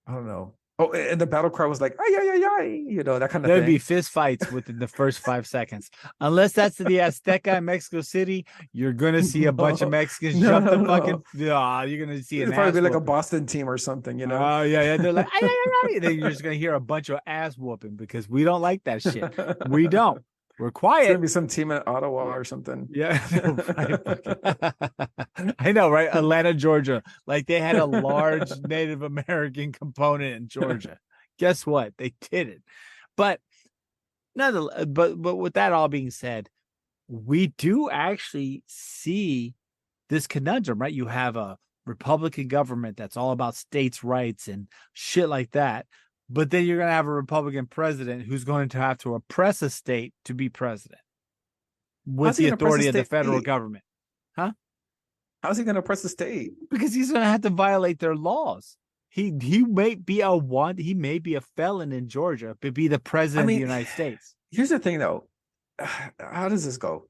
don't know. Oh, and the battle cry was like, ay, ay, ay, ay, you know, that kind of thing. There'd be fist fights within the first 5 seconds. Unless that's the Azteca in Mexico City, you're going to see a bunch of Mexicans jump the fucking... No, you're going to see It'd probably be like a Boston team or something, you know? Oh, yeah. They're like, ay, ay, ay, ay. Then you're just going to hear a bunch of ass whooping, because we don't like that shit. We don't. We're quiet. It's gonna be some team in Ottawa or something. Yeah, I know, right? Atlanta, Georgia. Like, they had a large Native American component in Georgia. Guess what? They did it. But with that all being said, we do actually see this conundrum, right? You have a Republican government that's all about states' rights and shit like that. But then you're going to have a Republican president who's going to have to oppress a state to be president with the authority of the federal government. Huh? How's he going to oppress the state? Because he's going to have to violate their laws. He may be a felon in Georgia, but be the president of the United States. Here's the thing, though. How does this go?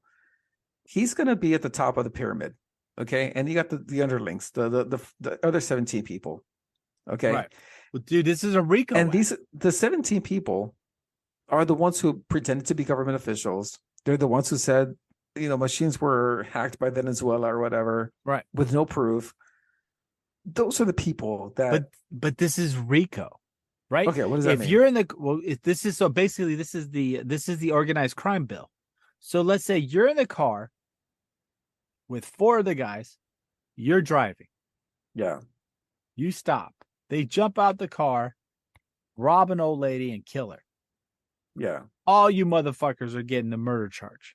He's going to be at the top of the pyramid, okay? And you got the underlings, the other 17 people, okay? Right. Well, dude, this is a RICO. And the 17 people are the ones who pretended to be government officials. They're the ones who said, you know, machines were hacked by Venezuela or whatever, right? With no proof. Those are the people that. But this is RICO, right? Okay, what does that mean? If you're in this is the organized crime bill. So let's say you're in the car with 4 of the guys. You're driving. Yeah. You stop. They jump out the car, rob an old lady, and kill her. Yeah. All you motherfuckers are getting the murder charge.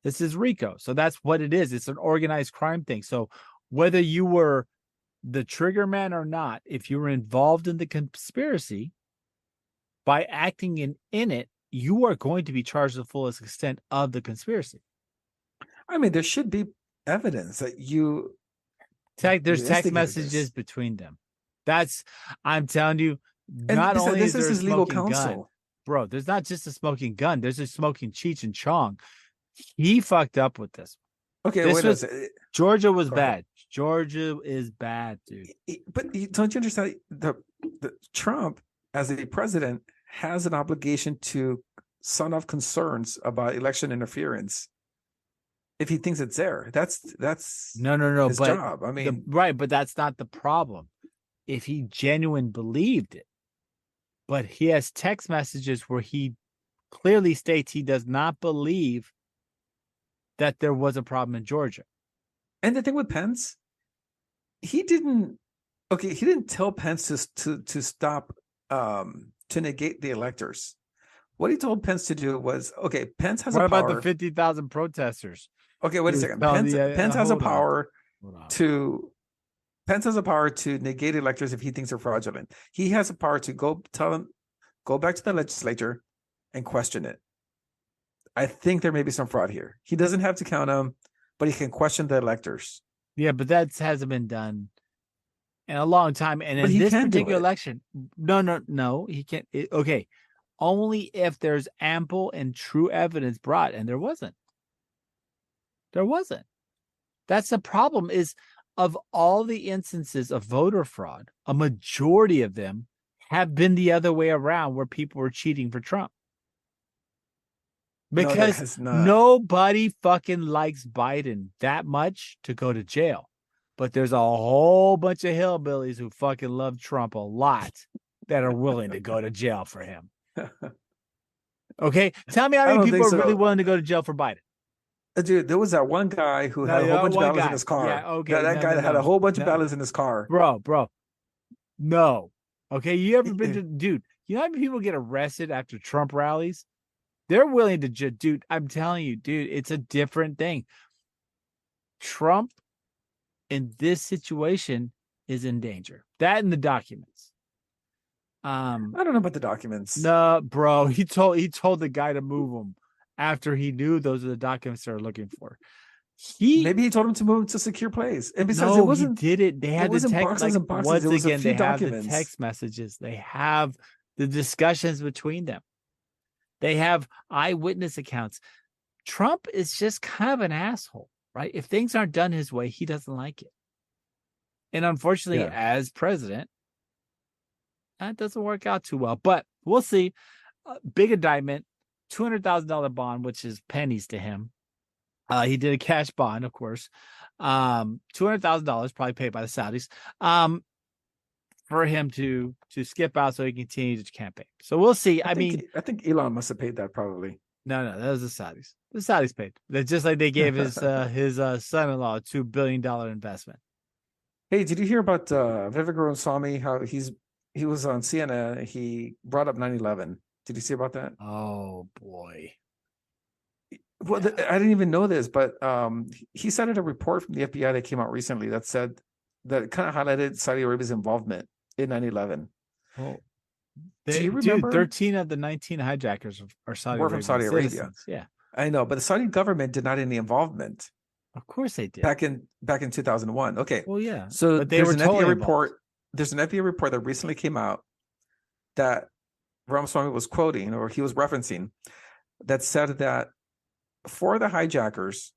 This is RICO. So that's what it is. It's an organized crime thing. So whether you were the trigger man or not, if you were involved in the conspiracy, by acting in it, you are going to be charged to the fullest extent of the conspiracy. I mean, there should be evidence that There's text instigated messages this. between them. I'm telling you, And not only this is there is his a legal smoking gun, counsel. bro, there's not just a smoking gun. There's a smoking Cheech and Chong. He fucked up with this. Okay, This wait a was- second. Georgia was Go bad. ahead. Georgia is bad, dude. But don't you understand the Trump as a president has an obligation to sound off concerns about election interference if he thinks it's there. That's No. his But job. I mean, right, but that's not the problem. If he genuinely believed it, but he has text messages where he clearly states he does not believe that there was a problem in Georgia. and the thing with Pence, he didn't tell Pence to stop to negate the electors. What he told Pence to do was, okay, Pence has What a power. about the 50,000 protesters? Okay, wait a He was second. telling Pence, the- Pence has a hold on. power Hold on. Pence has a power to negate electors if he thinks they're fraudulent. He has a power to go back to the legislature and question it. I think there may be some fraud here. He doesn't have to count them, but he can question the electors. Yeah, but that hasn't been done in a long time. And But in he this can do particular it. election, no, he can't. Okay, only if there's ample and true evidence brought, and there wasn't. There wasn't. That's the problem. Is of all the instances of voter fraud, a majority of them have been the other way around, where people were cheating for Trump. No, that Because has not. nobody fucking likes Biden that much to go to jail. But there's a whole bunch of hillbillies who fucking love Trump a lot that are willing to go to jail for him. Okay? Tell me how I many don't people are think really so. willing to go to jail for Biden. Dude, there was that one guy who No, had a whole yeah, bunch of one ballots in guy. his car. Yeah, okay, That no, guy no, that had no. a whole bunch of No. ballots in his car. Bro. No. Okay, you ever been to, dude, you know how many people get arrested after Trump rallies? They're willing to dude, I'm telling you, dude, it's a different thing. Trump in this situation is in danger. That and the documents. I don't know about the documents. No, bro, he told the guy to move them after he knew those are the documents they're looking for. Maybe he told him to move to a secure place. And besides, no, it wasn't. he did it. They had the wasn't text, boxes like, and boxes. once It was a again, few they have documents. the text messages. They have the discussions between them. They have eyewitness accounts. Trump is just kind of an asshole, right? If things aren't done his way, he doesn't like it. And unfortunately, Yeah. as president, that doesn't work out too well. But we'll see. Big indictment, $200,000 bond, which is pennies to him. He did a cash bond, of course. $200,000 probably paid by the Saudis. For him to skip out so he can continue to campaign. So we'll see. I think Elon must have paid that probably. No, that was the Saudis. The Saudis paid. That's just like they gave his son-in-law a $2 billion investment. Hey, did you hear about Vivek Ramaswamy? How he was on CNN. He brought up 9/11. Did you see about that? Oh boy. Well, I didn't even know this, but he cited a report from the FBI that came out recently that said that kind of highlighted Saudi Arabia's involvement in 9/11. Well, Do you remember? 13 of the 19 hijackers are Saudi Were from Arabian Saudi Arabia. citizens. Yeah, I know, but the Saudi government denied any involvement of course they did. back in 2001. Okay, Well, yeah. so but they there's were an totally FBI involved. report. There's an FBI report that recently came out that Ramaswamy was quoting, or he was referencing, that said that 4 of the hijackers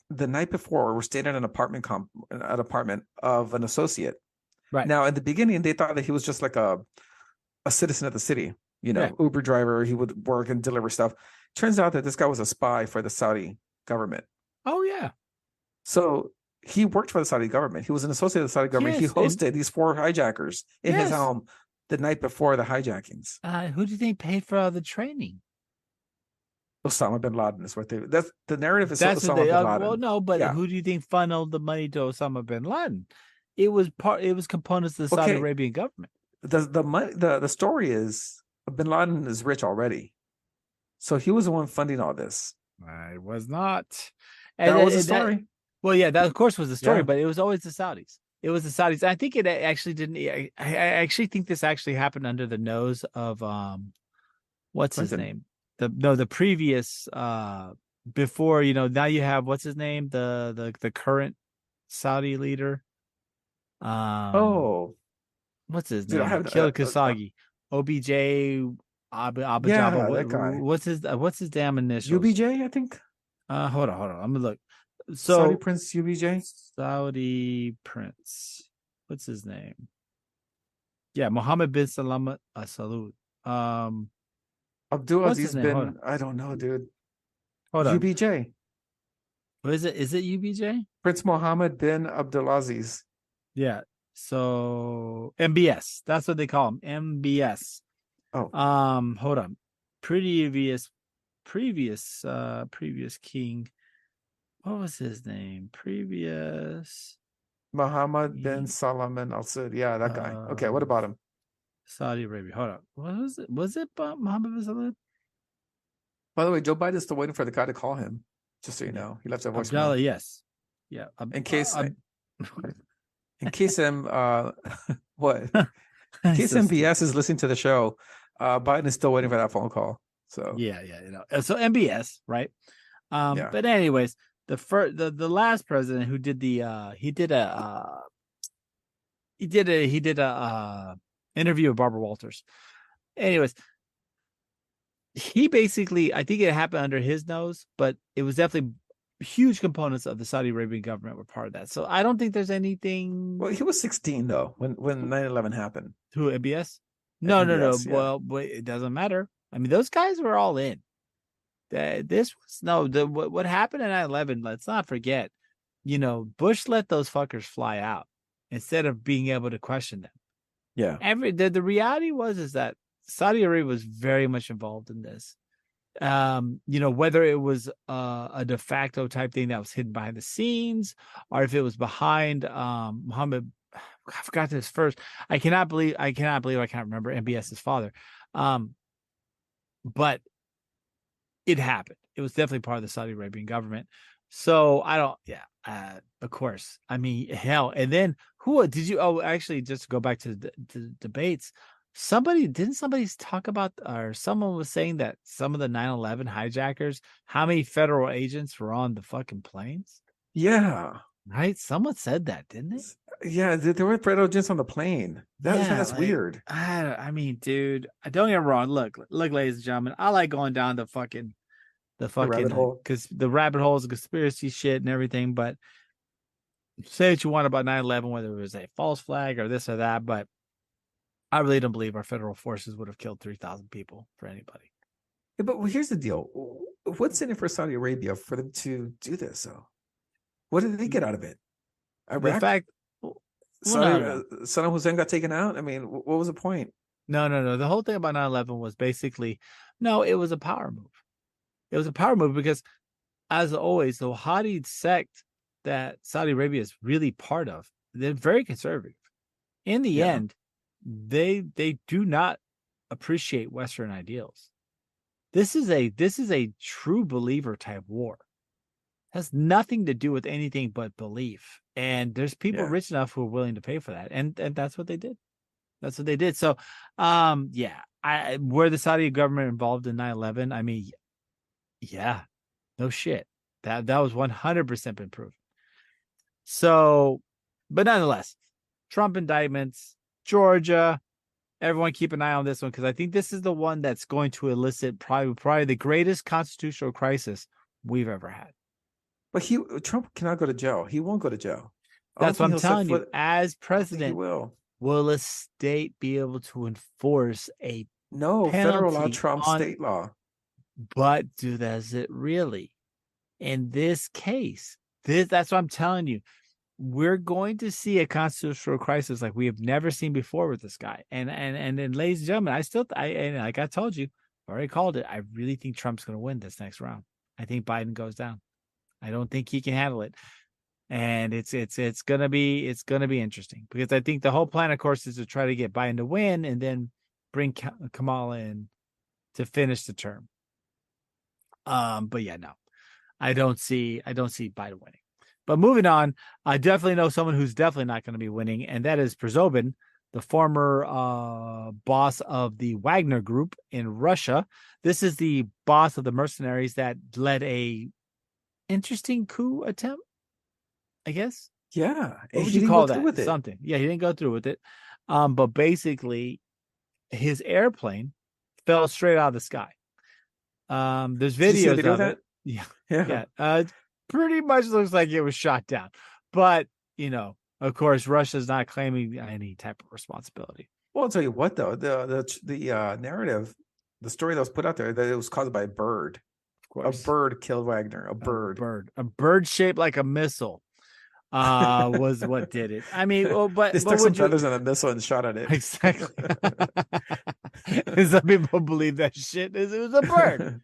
the night before were staying at an apartment of an associate. Right. Now, in the beginning, they thought that he was just like a citizen of the city, Uber driver. He would work and deliver stuff. Turns out that this guy was a spy for the Saudi government. Oh yeah. So he worked for the Saudi government. He was an associate of the Saudi government. Yes, he hosted these 4 hijackers in his home the night before the hijackings. Who do you think paid for all the training? Osama bin Laden is what that's the narrative is That's Osama what they, bin Laden. well, no, but Yeah. who do you think funneled the money to Osama bin Laden? It was components of the Saudi Okay. Arabian government. The story is bin Laden is rich already. So he was the one funding all this. I was not. That was the story. Well, yeah, that of course was the story, Yeah. but it was always the Saudis. It was the Saudis. I think it actually didn't. I actually think this actually happened under the nose of what's his Clinton. name? The previous before, now you have what's his name? The current Saudi leader. Oh, What's his dude, I name? have Killed Khashoggi. OBJ Abu yeah, Jabba. that guy. What's his damn initials? UBJ, I think. Hold on. I'm gonna look. Saudi So Prince UBJ. Saudi Prince. What's his name? Yeah, Mohammed bin Salman Salud. Abdul What's Aziz his name? Hold bin. I don't know, dude. Hold on. UBJ. What is it? Is it UBJ? Prince Mohammed bin Abdulaziz. Yeah. So MBS. That's what they call him. MBS. Oh. Hold on. Previous king. What was his name? Previous Mohammed bin Salman Al Saud. Yeah, that guy. Okay, what about him? Saudi Arabia. Hold on. What was it? Was it Mohammed bin Salman? By the way, Joe Biden's still waiting for the guy to call him. Just so you know, he left a voicemail. Abdallah, yes. Yeah. In case what? In case MBS is listening to the show, Biden is still waiting for that phone call. So yeah. So MBS, right? Yeah. But anyways, the last president who did he did a interview with Barbara Walters. Anyways, he basically, I think it happened under his nose, but it was definitely huge components of the Saudi Arabian government were part of that. So I don't think there's anything. Well, he was 16 though when 9/11 happened. Who, MBS? No. MBS, yeah. Well, but it doesn't matter. I mean, those guys were all in. This was what happened in 9/11. Let's not forget. Bush let those fuckers fly out instead of being able to question them. Yeah. The reality is that Saudi Arabia was very much involved in this. Whether it was a de facto type thing that was hidden behind the scenes, or if it was behind Mohammed, I forgot this first. I cannot believe I can't remember MBS's father. But it happened. It was definitely part of the Saudi Arabian government. So of course. I mean, hell. And then who did you? Oh, actually, just to go back to the debates. Somebody talk about, or someone was saying that some of the 9/11 hijackers, how many federal agents were on the fucking planes? Yeah. Right? Someone said that, didn't they? Yeah, there were federal agents on the plane. That's weird. I mean, dude, don't get me wrong. Look, ladies and gentlemen, I like going down the rabbit hole, because the rabbit hole is conspiracy shit and everything. But say what you want about 9/11, whether it was a false flag or this or that, but I really don't believe our federal forces would have killed 3,000 people for anybody. Yeah, but here's the deal. What's in it for Saudi Arabia for them to do this? So what did they get out of it? Iraq? The fact Saddam Hussein got taken out. I mean, what was the point? No. The whole thing about 9/11 was basically, it was a power move. It was a power move because, as always, the Wahhabi sect that Saudi Arabia is really part of, they're very conservative. In the end, they do not appreciate Western ideals. This is a true believer type war. It has nothing to do with anything but belief. And there's people rich enough who are willing to pay for that. And that's what they did. That's what they did. So were the Saudi government involved in 9/11? I mean, yeah, no shit. That was 100% been proven. So, but nonetheless, Trump indictments, Georgia, everyone keep an eye on this one, because I think this is the one that's going to elicit probably the greatest constitutional crisis we've ever had. But Trump cannot go to jail. He won't go to jail. That's what I'm telling you. As president, will a state be able to enforce a federal law trumps state law? But does it really? In this case, that's what I'm telling you. We're going to see a constitutional crisis like we have never seen before with this guy. And then, ladies and gentlemen, like I told you, I already called it. I really think Trump's going to win this next round. I think Biden goes down. I don't think he can handle it. And it's gonna be interesting, because I think the whole plan, of course, is to try to get Biden to win and then bring Kamala in to finish the term. But yeah, no, I don't see Biden winning. But moving on, I definitely know someone who's definitely not going to be winning, and that is Przobin, the former boss of the Wagner Group in Russia. This is the boss of the mercenaries that led a interesting coup attempt, I guess. Yeah. What would He you didn't call go through that? with it. Something. Yeah, he didn't go through with it. But basically, his airplane fell straight out of the sky. There's Did you see the videos video of of it. that? Yeah. It pretty much looks like it was shot down. But, of course, Russia's not claiming any type of responsibility. Well, I'll tell you what, though, the narrative, the story that was put out there, that it was caused by a bird. Of A course. bird killed Wagner. A bird. A bird shaped like a missile was what did it. I mean, but They stuck some would you feathers in a missile and shot at it. exactly? Some people believe that shit is it was a bird.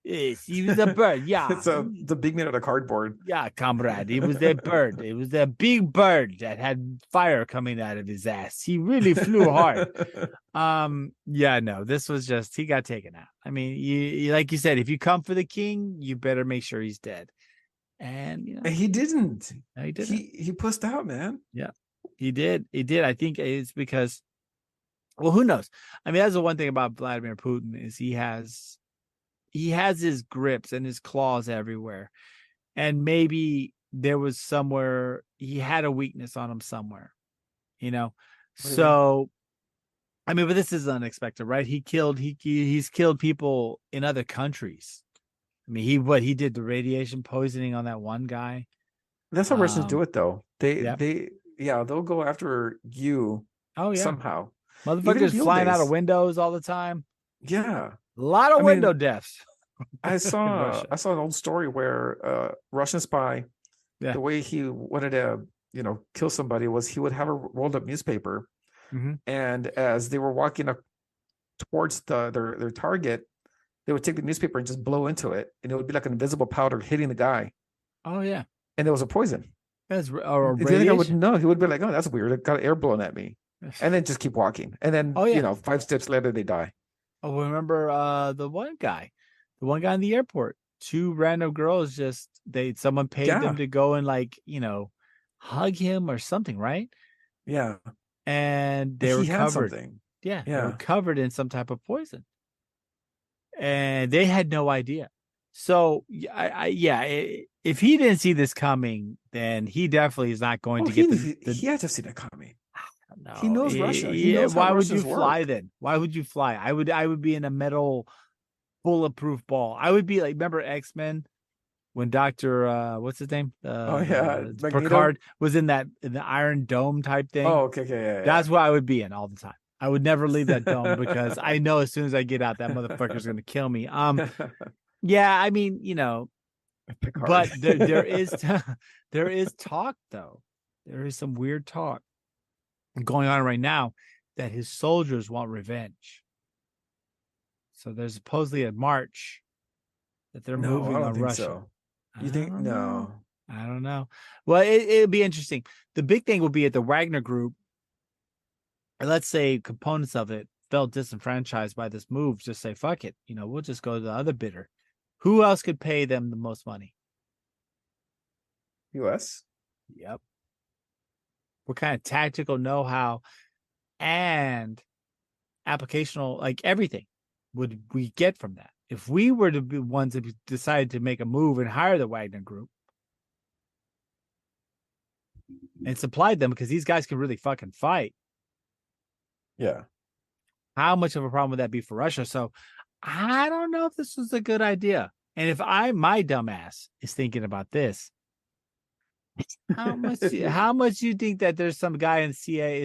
Yes, he was a bird. Yeah, It's a big man out of cardboard. yeah, comrade. It was a bird. It was a big bird that had fire coming out of his ass. He really flew hard. Yeah, no, this was just he got taken out. I mean, you like you said, if you come for the king, you better make sure he's dead. And And he didn't. he didn't. He pussed out, man. Yeah, he did. He did. I think it's because, well, who knows? I mean, that's the one thing about Vladimir Putin is he has his grips and his claws everywhere. And maybe there was somewhere he had a weakness on him somewhere, So, I mean, but this is unexpected, right? He's killed people in other countries. I mean, he did the radiation poisoning on that one guy. That's how Russians do it, though. They'll go after you. Oh yeah, somehow. Motherfuckers flying out of windows all the time. Yeah, a lot of window deaths. I saw an old story where a Russian spy, the way he wanted to, kill somebody was he would have a rolled up newspaper, and as they were walking up towards their target, they would take the newspaper and just blow into it, and it would be like an invisible powder hitting the guy. Oh yeah, and it was a poison. That's the other guy wouldn't know. He would be like, "Oh, that's weird. It got air blown at me," and then just keep walking. And then, 5 steps later, they die. Oh, remember the one guy in the airport? 2 random girls someone paid them to go and hug him or something, right? Yeah, and they were covered. Yeah, they were covered in some type of poison, and they had no idea. So, if he didn't see this coming, then he definitely is not going to get the. He had to have seen it coming. No, he knows Russia. He knows why how would you Russians fly work. then? Why would you fly? I would be in a metal bulletproof ball. I would be like, remember X-Men when Dr. What's his name? Picard was in the Iron Dome type thing. Oh, okay, yeah. That's what I would be in all the time. I would never leave that dome because I know as soon as I get out, that motherfucker's going to kill me. Yeah, I mean, Picard. but there is talk though. There is some weird talk going on right now that his soldiers want revenge. So there's supposedly a march that they're moving on Russia. So. You think no? I don't know. Well, it'd be interesting. The big thing will be at the Wagner Group. Let's say components of it felt disenfranchised by this move. Just say fuck it. We'll just go to the other bidder. Who else could pay them the most money? U.S. Yep. What kind of tactical know-how and applicational, everything, would we get from that? If we were to be ones that decided to make a move and hire the Wagner Group and supplied them, because these guys can really fucking fight. Yeah. How much of a problem would that be for Russia? So I don't know if this was a good idea. And if my dumbass is thinking about this, how much do you think that there's some guy in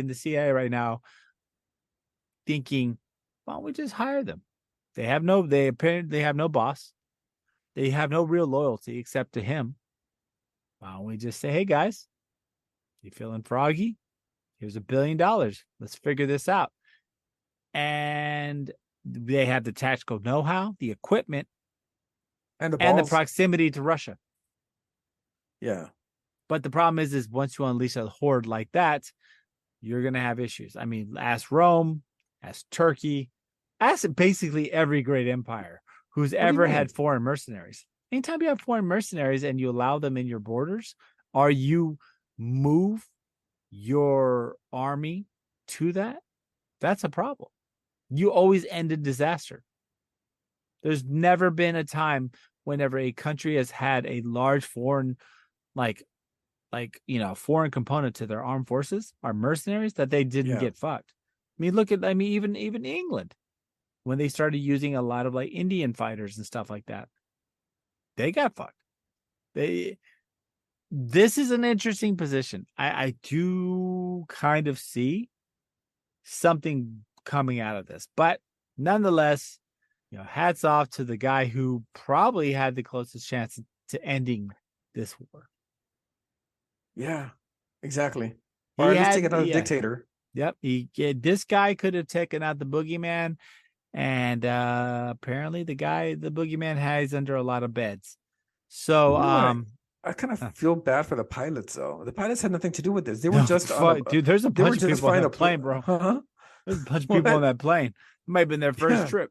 the CIA right now thinking, why don't we just hire them? They apparently have no boss. They have no real loyalty except to him. Why don't we just say, hey guys, you feeling froggy? Here's $1 billion. Let's figure this out. And they have the tactical know-how, the equipment, and the proximity to Russia. Yeah. But the problem is once you unleash a horde like that, you're going to have issues. I mean, ask Rome, ask Turkey, ask basically every great empire who's ever had foreign mercenaries. Anytime you have foreign mercenaries and you allow them in your borders, Are you move your army to that? That's a problem. You always end in disaster. There's never been a time whenever a country has had a large foreign, foreign component to their armed forces, our mercenaries, that they didn't get fucked. Even England, when they started using a lot of like Indian fighters and stuff like that, they got fucked. This is an interesting position. I do kind of see something coming out of this, but nonetheless, hats off to the guy who probably had the closest chance to ending this war. Yeah, exactly. Or at least taking out a dictator. Yep. This guy could have taken out the boogeyman, and apparently the boogeyman hides under a lot of beds. So, I kind of feel bad for the pilots, though. The pilots had nothing to do with this. They were dude. There's a bunch of people on that plane, bro. Huh? There's a bunch of people on that plane. It might have been their first trip.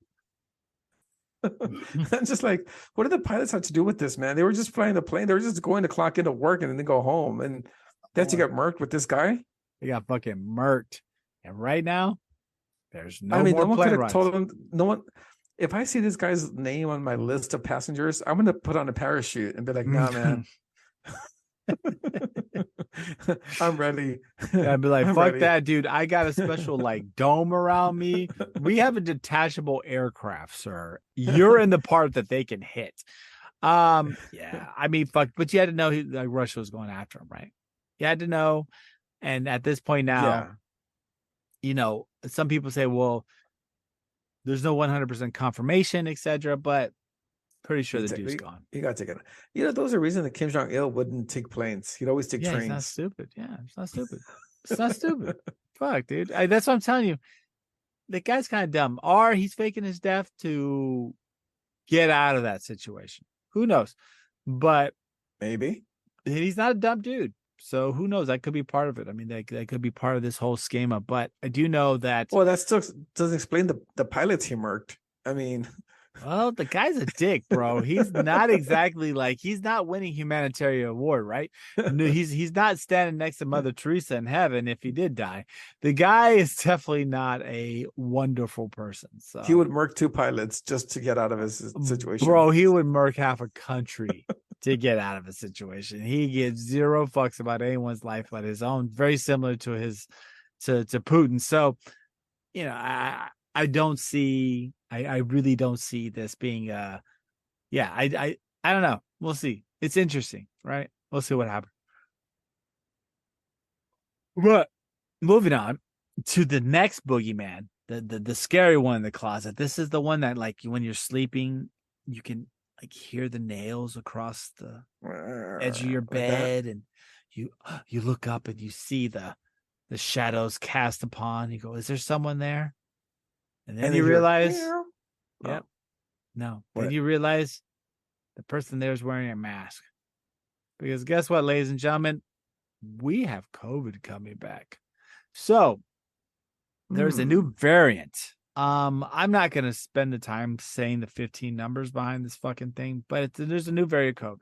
I'm just like, what did the pilots have to do with this, man? They were just flying the plane. They were just going to clock into work and then go home. And they had to get murked with this guy. They got fucking murked. And right now, there's no more plane rides. Told them, no one. If I see this guy's name on my list of passengers, I'm going to put on a parachute and be like, nah, man. I'm ready. I'd be like, fuck that, dude. I got a special dome around me. We have a detachable aircraft, sir. You're in the part that they can hit. Yeah, I mean, fuck. But you had to know Russia was going after him, right? You had to know. And at this point now, some people say, well, there's no 100% confirmation, etc. But pretty sure the dude's gone. You got to take it. Those are reasons that Kim Jong-il wouldn't take planes. He'd always take trains. It's not stupid. Yeah, it's not stupid. It's not stupid. Fuck, dude. That's what I'm telling you. The guy's kind of dumb. Or he's faking his death to get out of that situation. Who knows? But maybe he's not a dumb dude. So who knows? That could be part of it. I mean, that could be part of this whole schema. But I do know that. Well, that still doesn't explain the pilots he murked. I mean. Well, the guy's a dick, bro. He's not exactly he's not winning humanitarian award, right? No, he's not standing next to Mother Teresa in heaven if he did die. The guy is definitely not a wonderful person. So he would murk 2 pilots just to get out of his situation. Bro, he would murk half a country to get out of a situation. He gives 0 fucks about anyone's life but his own, very similar to Putin. So, I don't see. I really don't see this being I don't know. We'll see. It's interesting, right? We'll see what happens. But moving on to the next boogeyman, the scary one in the closet. This is the one that when you're sleeping, you can hear the nails across the edge of your bed, and you look up and you see the shadows cast upon. You go, is there someone there? And then you realize, yep, no. Then you realize the person there is wearing a mask. Because guess what, ladies and gentlemen? We have COVID coming back. So there's a new variant. I'm not going to spend the time saying the 15 numbers behind this fucking thing, but there's a new variant of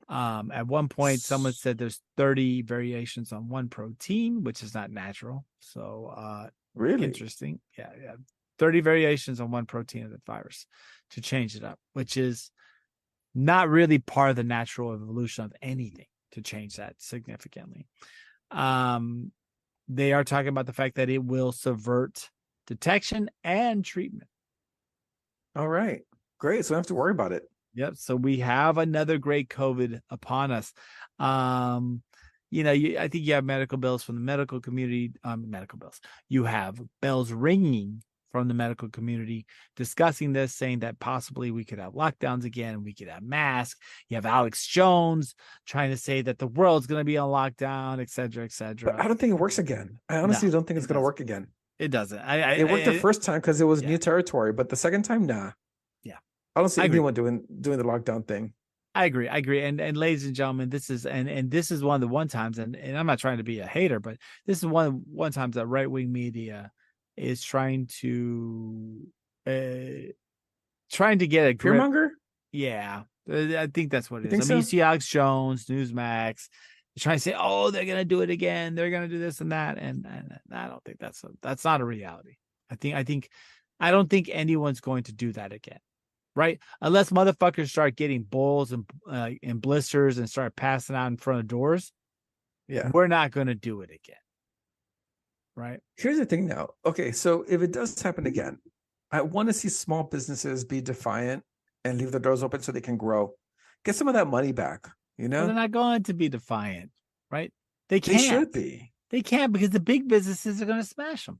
COVID. At one point, someone said there's 30 variations on one protein, which is not natural. So really interesting. Yeah. 30 variations on one protein of the virus to change it up, which is not really part of the natural evolution of anything to change that significantly. They are talking about the fact that it will subvert detection and treatment. All right. Great. So we don't have to worry about it. Yep. So we have another great COVID upon us. I think you have medical bills from the medical community, You have bells ringing from the medical community discussing this, saying that possibly we could have lockdowns again, we could have masks. You have Alex Jones trying to say that the world's going to be on lockdown, et cetera, et cetera. But I don't think it works again. I honestly don't think it's going to work again. It doesn't. It worked the first time because it was new territory, but the second time, nah. Yeah. I don't see anyone doing the lockdown thing. I agree. And ladies and gentlemen, this is and this is one of the times, and I'm not trying to be a hater, but this is one times that right-wing media is trying to get a grip. Fearmonger? Yeah. I think that's what it You is. think I mean, so? you see Alex Jones, Newsmax, they're trying to say, "Oh, they're gonna do it again. They're gonna do this and that," and I don't think that's not a reality. I don't think anyone's going to do that again, right? Unless motherfuckers start getting bulls and blisters and start passing out in front of doors. Yeah. We're not going to do it again, right? Here's the thing now. Okay, so if it does happen again, I want to see small businesses be defiant and leave the doors open so they can grow. Get some of that money back, you Well, know? they're not going to be defiant, right? They They can't. should be. They can't because the big businesses are going to smash them.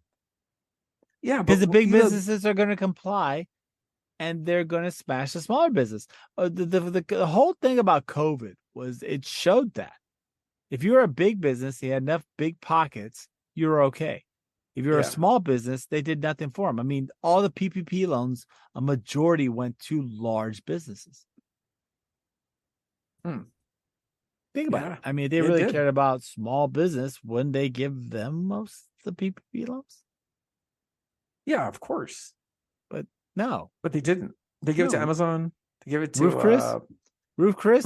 Yeah, Because but the big you know, businesses are going to comply, and they're going to smash the smaller business. The whole thing about COVID was it showed that if you're a big business, you had enough big pockets, you're okay. If you're a Yeah. small business, they did nothing for them. I mean, all the PPP loans, a majority went to large businesses. Think about Yeah, it. I mean, if they it really did. cared about small business, wouldn't they give them most of the PPP loans? Yeah, of course. No. But they didn't. They gave it to No. Amazon. They gave it to Roof Chris? Roof Chris?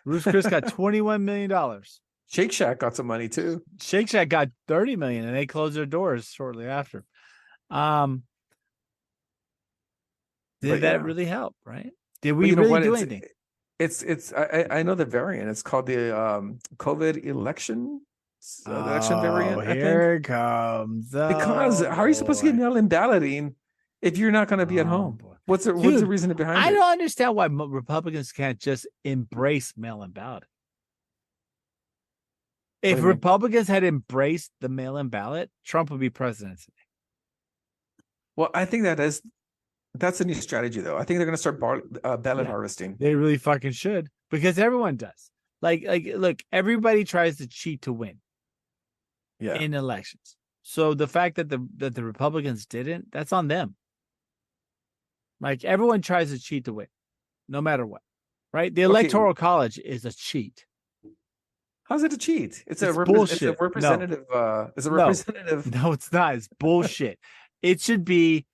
Roof Chris got $21 million. Shake Shack got some money too. Shake Shack got $30 million, and they closed their doors shortly after. Did But that yeah. really help? Right? Did But we you know really what? do anything? I know the variant. It's called the COVID election. The election variant. I think. Here it comes. Because how are you supposed to get mail-in balloting if you're not going to be at home? Boy. What's the Dude, reason behind I it? don't understand why Republicans can't just embrace mail-in ballot. do If you mean? Republicans had embraced the mail-in ballot, Trump would be president today. Well, I think that's a new strategy, though. I think they're going to start ballot harvesting. They really fucking should, because everyone does. Like, look, everybody tries to cheat to win Yeah, in elections. So the fact that the Republicans didn't, that's on them. Like, everyone tries to cheat to win, no matter what, right? The Electoral College is a cheat. how's it a cheat? It's a bullshit. It's a representative. It's a No. representative. No, it's not. It's bullshit. It should be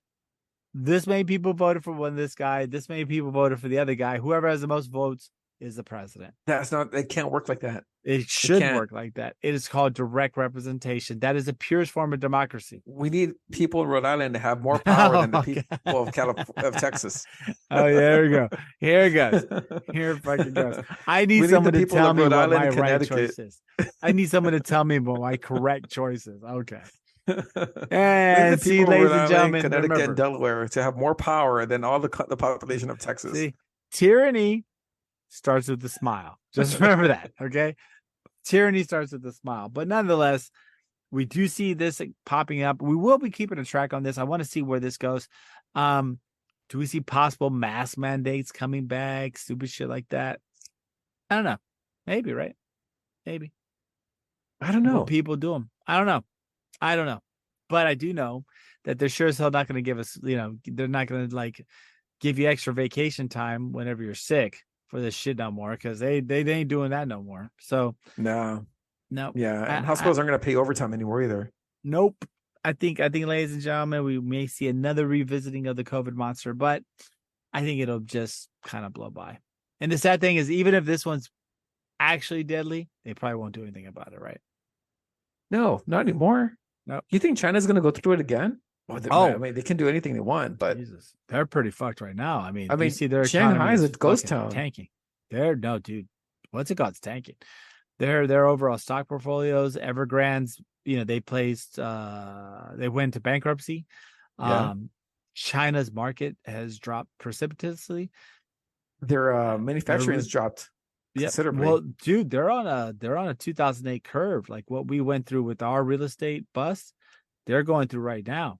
this many people voted for this guy, this many people voted for the other guy. Whoever has the most votes is the president. That's not. It can't work like that. It should can't. work like that. It is called direct representation. That is the purest form of democracy. We need people in Rhode Island to have more power than the Okay. people of Texas. Oh, yeah, there we go. Here it goes. Here it fucking goes. I We need need someone the to people tell of me Rhode what Island my and right Connecticut. choice is. I need someone to tell me what my correct choice is. Okay. We need And the see, people of ladies Rhode and Island, gentlemen, Connecticut, remember, and Delaware to have more power than all the population of Texas. see, tyranny starts with a smile. Just remember that, okay? Tyranny starts with a smile. But nonetheless, we do see this popping up. We will be keeping a track on this. I want to see where this goes. Do we see possible mask mandates coming back? Stupid shit like that. I don't know. Maybe, right? Maybe. I don't know. Will people do them? I don't know. But I do know that they're sure as hell not going to give us, they're not going to like give you extra vacation time whenever you're sick for this shit no more, because they ain't doing that no more. So No. no. Yeah. And hospitals aren't going to pay overtime anymore either. Nope. I think, ladies and gentlemen, we may see another revisiting of the COVID monster, but I think it'll just kind of blow by. And the sad thing is, even if this one's actually deadly, they probably won't do anything about it, right? No, not anymore. No. You think China's going to go through it again? I mean, they can do anything they want, but Jesus, they're pretty fucked right now. I mean, I mean, you see their Shanghai is a economy ghost fucking town. tanking. No, dude. What's it called? It's tanking. Their overall stock portfolios, Evergrande's, they placed, they went to bankruptcy. Yeah. China's market has dropped precipitously. Their manufacturing has dropped considerably. Well, dude, they're on a 2008 curve, like what we went through with our real estate bust. They're going through right now.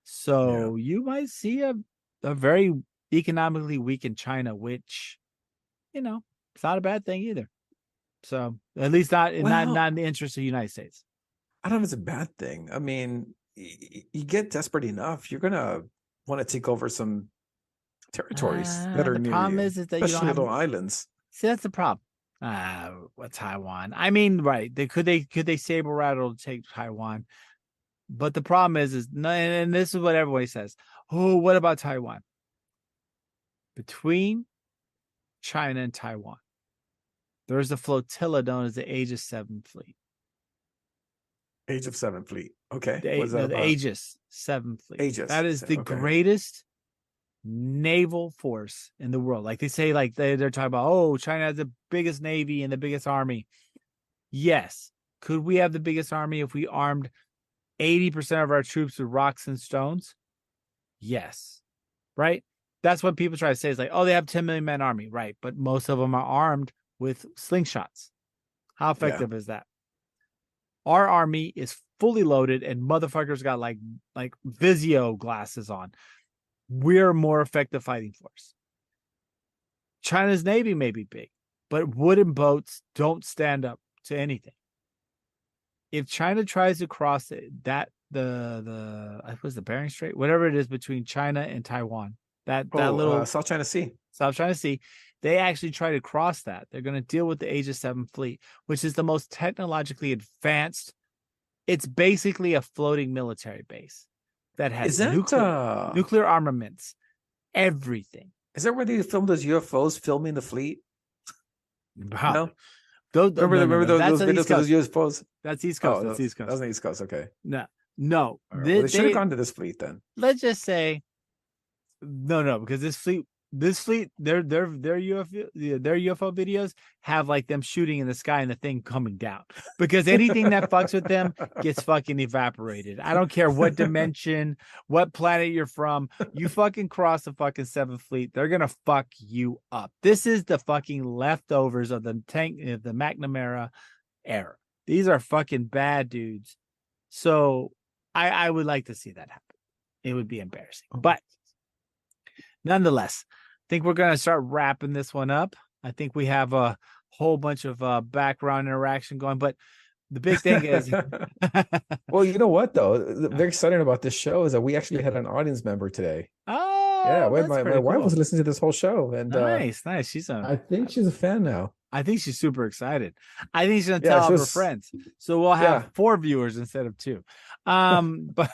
So you might see a very economically weakened China, which, it's not a bad thing either. So at least not in the interest of the United States. I don't know if it's a bad thing. I mean, you get desperate enough, you're gonna want to take over some territories that are the near problem you, is that you don't especially have little islands. See, that's the problem. What Taiwan? I mean, right? Could they saber rattle to take Taiwan? But the problem is and this is what everybody says. Oh, what about Taiwan? Between China and Taiwan. There's a flotilla known as the Aegis 7 fleet. Age of 7 fleet. Okay. The Aegis 7 fleet. Aegis. That is the Okay. greatest naval force in the world. Like they say, like they're talking about, oh, China has the biggest navy and the biggest army. Yes. Could we have the biggest army if we armed 80% of our troops with rocks and stones? Yes. Right? That's what people try to say. Is like, oh, they have 10 million man army. Right. But most of them are armed with slingshots. How effective is that? Our army is fully loaded and motherfuckers got like Vizio glasses on. We're more effective fighting force. China's navy may be big, but wooden boats don't stand up to anything. If China tries to cross the Bering Strait, whatever it is between China and Taiwan, that little South China Sea. South China Sea, they actually try to cross that. They're going to deal with the Aegis 7 fleet, which is the most technologically advanced. It's basically a floating military base that has nuclear armaments, everything. Is that where they filmed those UFOs filming the fleet? Wow. No? Remember those videos of those UFOs? That's East Coast. That's East Coast. That was the East Coast. Okay. No. Right. They should have gone to this fleet then. Let's just say, no, because this fleet, their UFO videos have like them shooting in the sky and the thing coming down. Because anything that fucks with them gets fucking evaporated. I don't care what dimension, what planet you're from. You fucking cross the fucking 7th fleet, they're gonna fuck you up. This is the fucking leftovers of the McNamara era. These are fucking bad dudes. So I would like to see that happen. It would be embarrassing, but nonetheless, I think we're going to start wrapping this one up. I think we have a whole bunch of background interaction going, but the big thing is... Well, you know what, though? Very exciting about this show is that we actually had an audience member today. Oh, yeah. My wife was listening to this whole show. And nice. I think she's a fan now. I think she's super excited. I think she's going to tell all her friends. So we'll have 4 viewers instead of 2. But...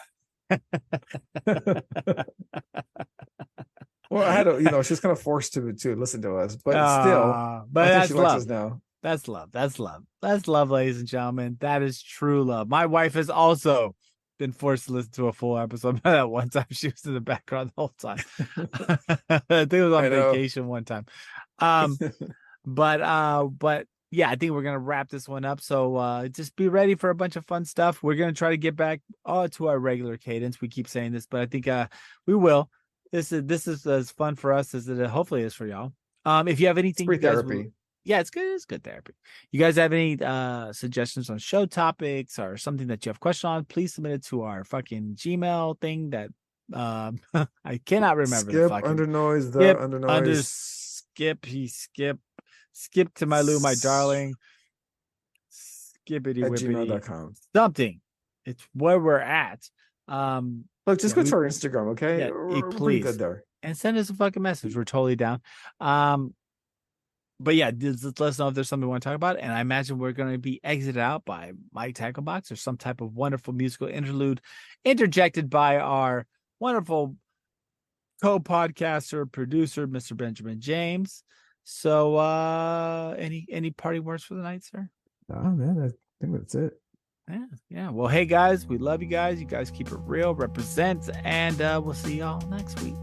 Well, I had to, she's kind of forced to listen to us, but still, but I think she likes us now. That's love. That's love, ladies and gentlemen. That is true love. My wife has also been forced to listen to a full episode. That one time she was in the background the whole time. I think it was on vacation one time. But yeah, I think we're gonna wrap this one up. So just be ready for a bunch of fun stuff. We're gonna try to get back to our regular cadence. We keep saying this, but I think we will. This is as fun for us as it hopefully is for y'all. If you have anything, it's free therapy. Yeah, it's good. It's good therapy. You guys have any suggestions on show topics or something that you have questions on? Please submit it to our fucking Gmail thing that I cannot remember. Skip under noise. Skip to my Lou, my darling. Skippity whippity. gmail.com. Something. It's where we're at. Look, just go to our Instagram, okay? Yeah, we're please. good there. And send us a fucking message. We're totally down. But yeah, just let us know if there's something we want to talk about. And I imagine we're going to be exited out by Mike Tacklebox or some type of wonderful musical interlude interjected by our wonderful co-podcaster, producer, Mr. Benjamin James. So any party words for the night, sir? Oh man, I think that's it. Yeah. Well, hey guys, we love you guys. You guys keep it real, represent, and we'll see y'all next week.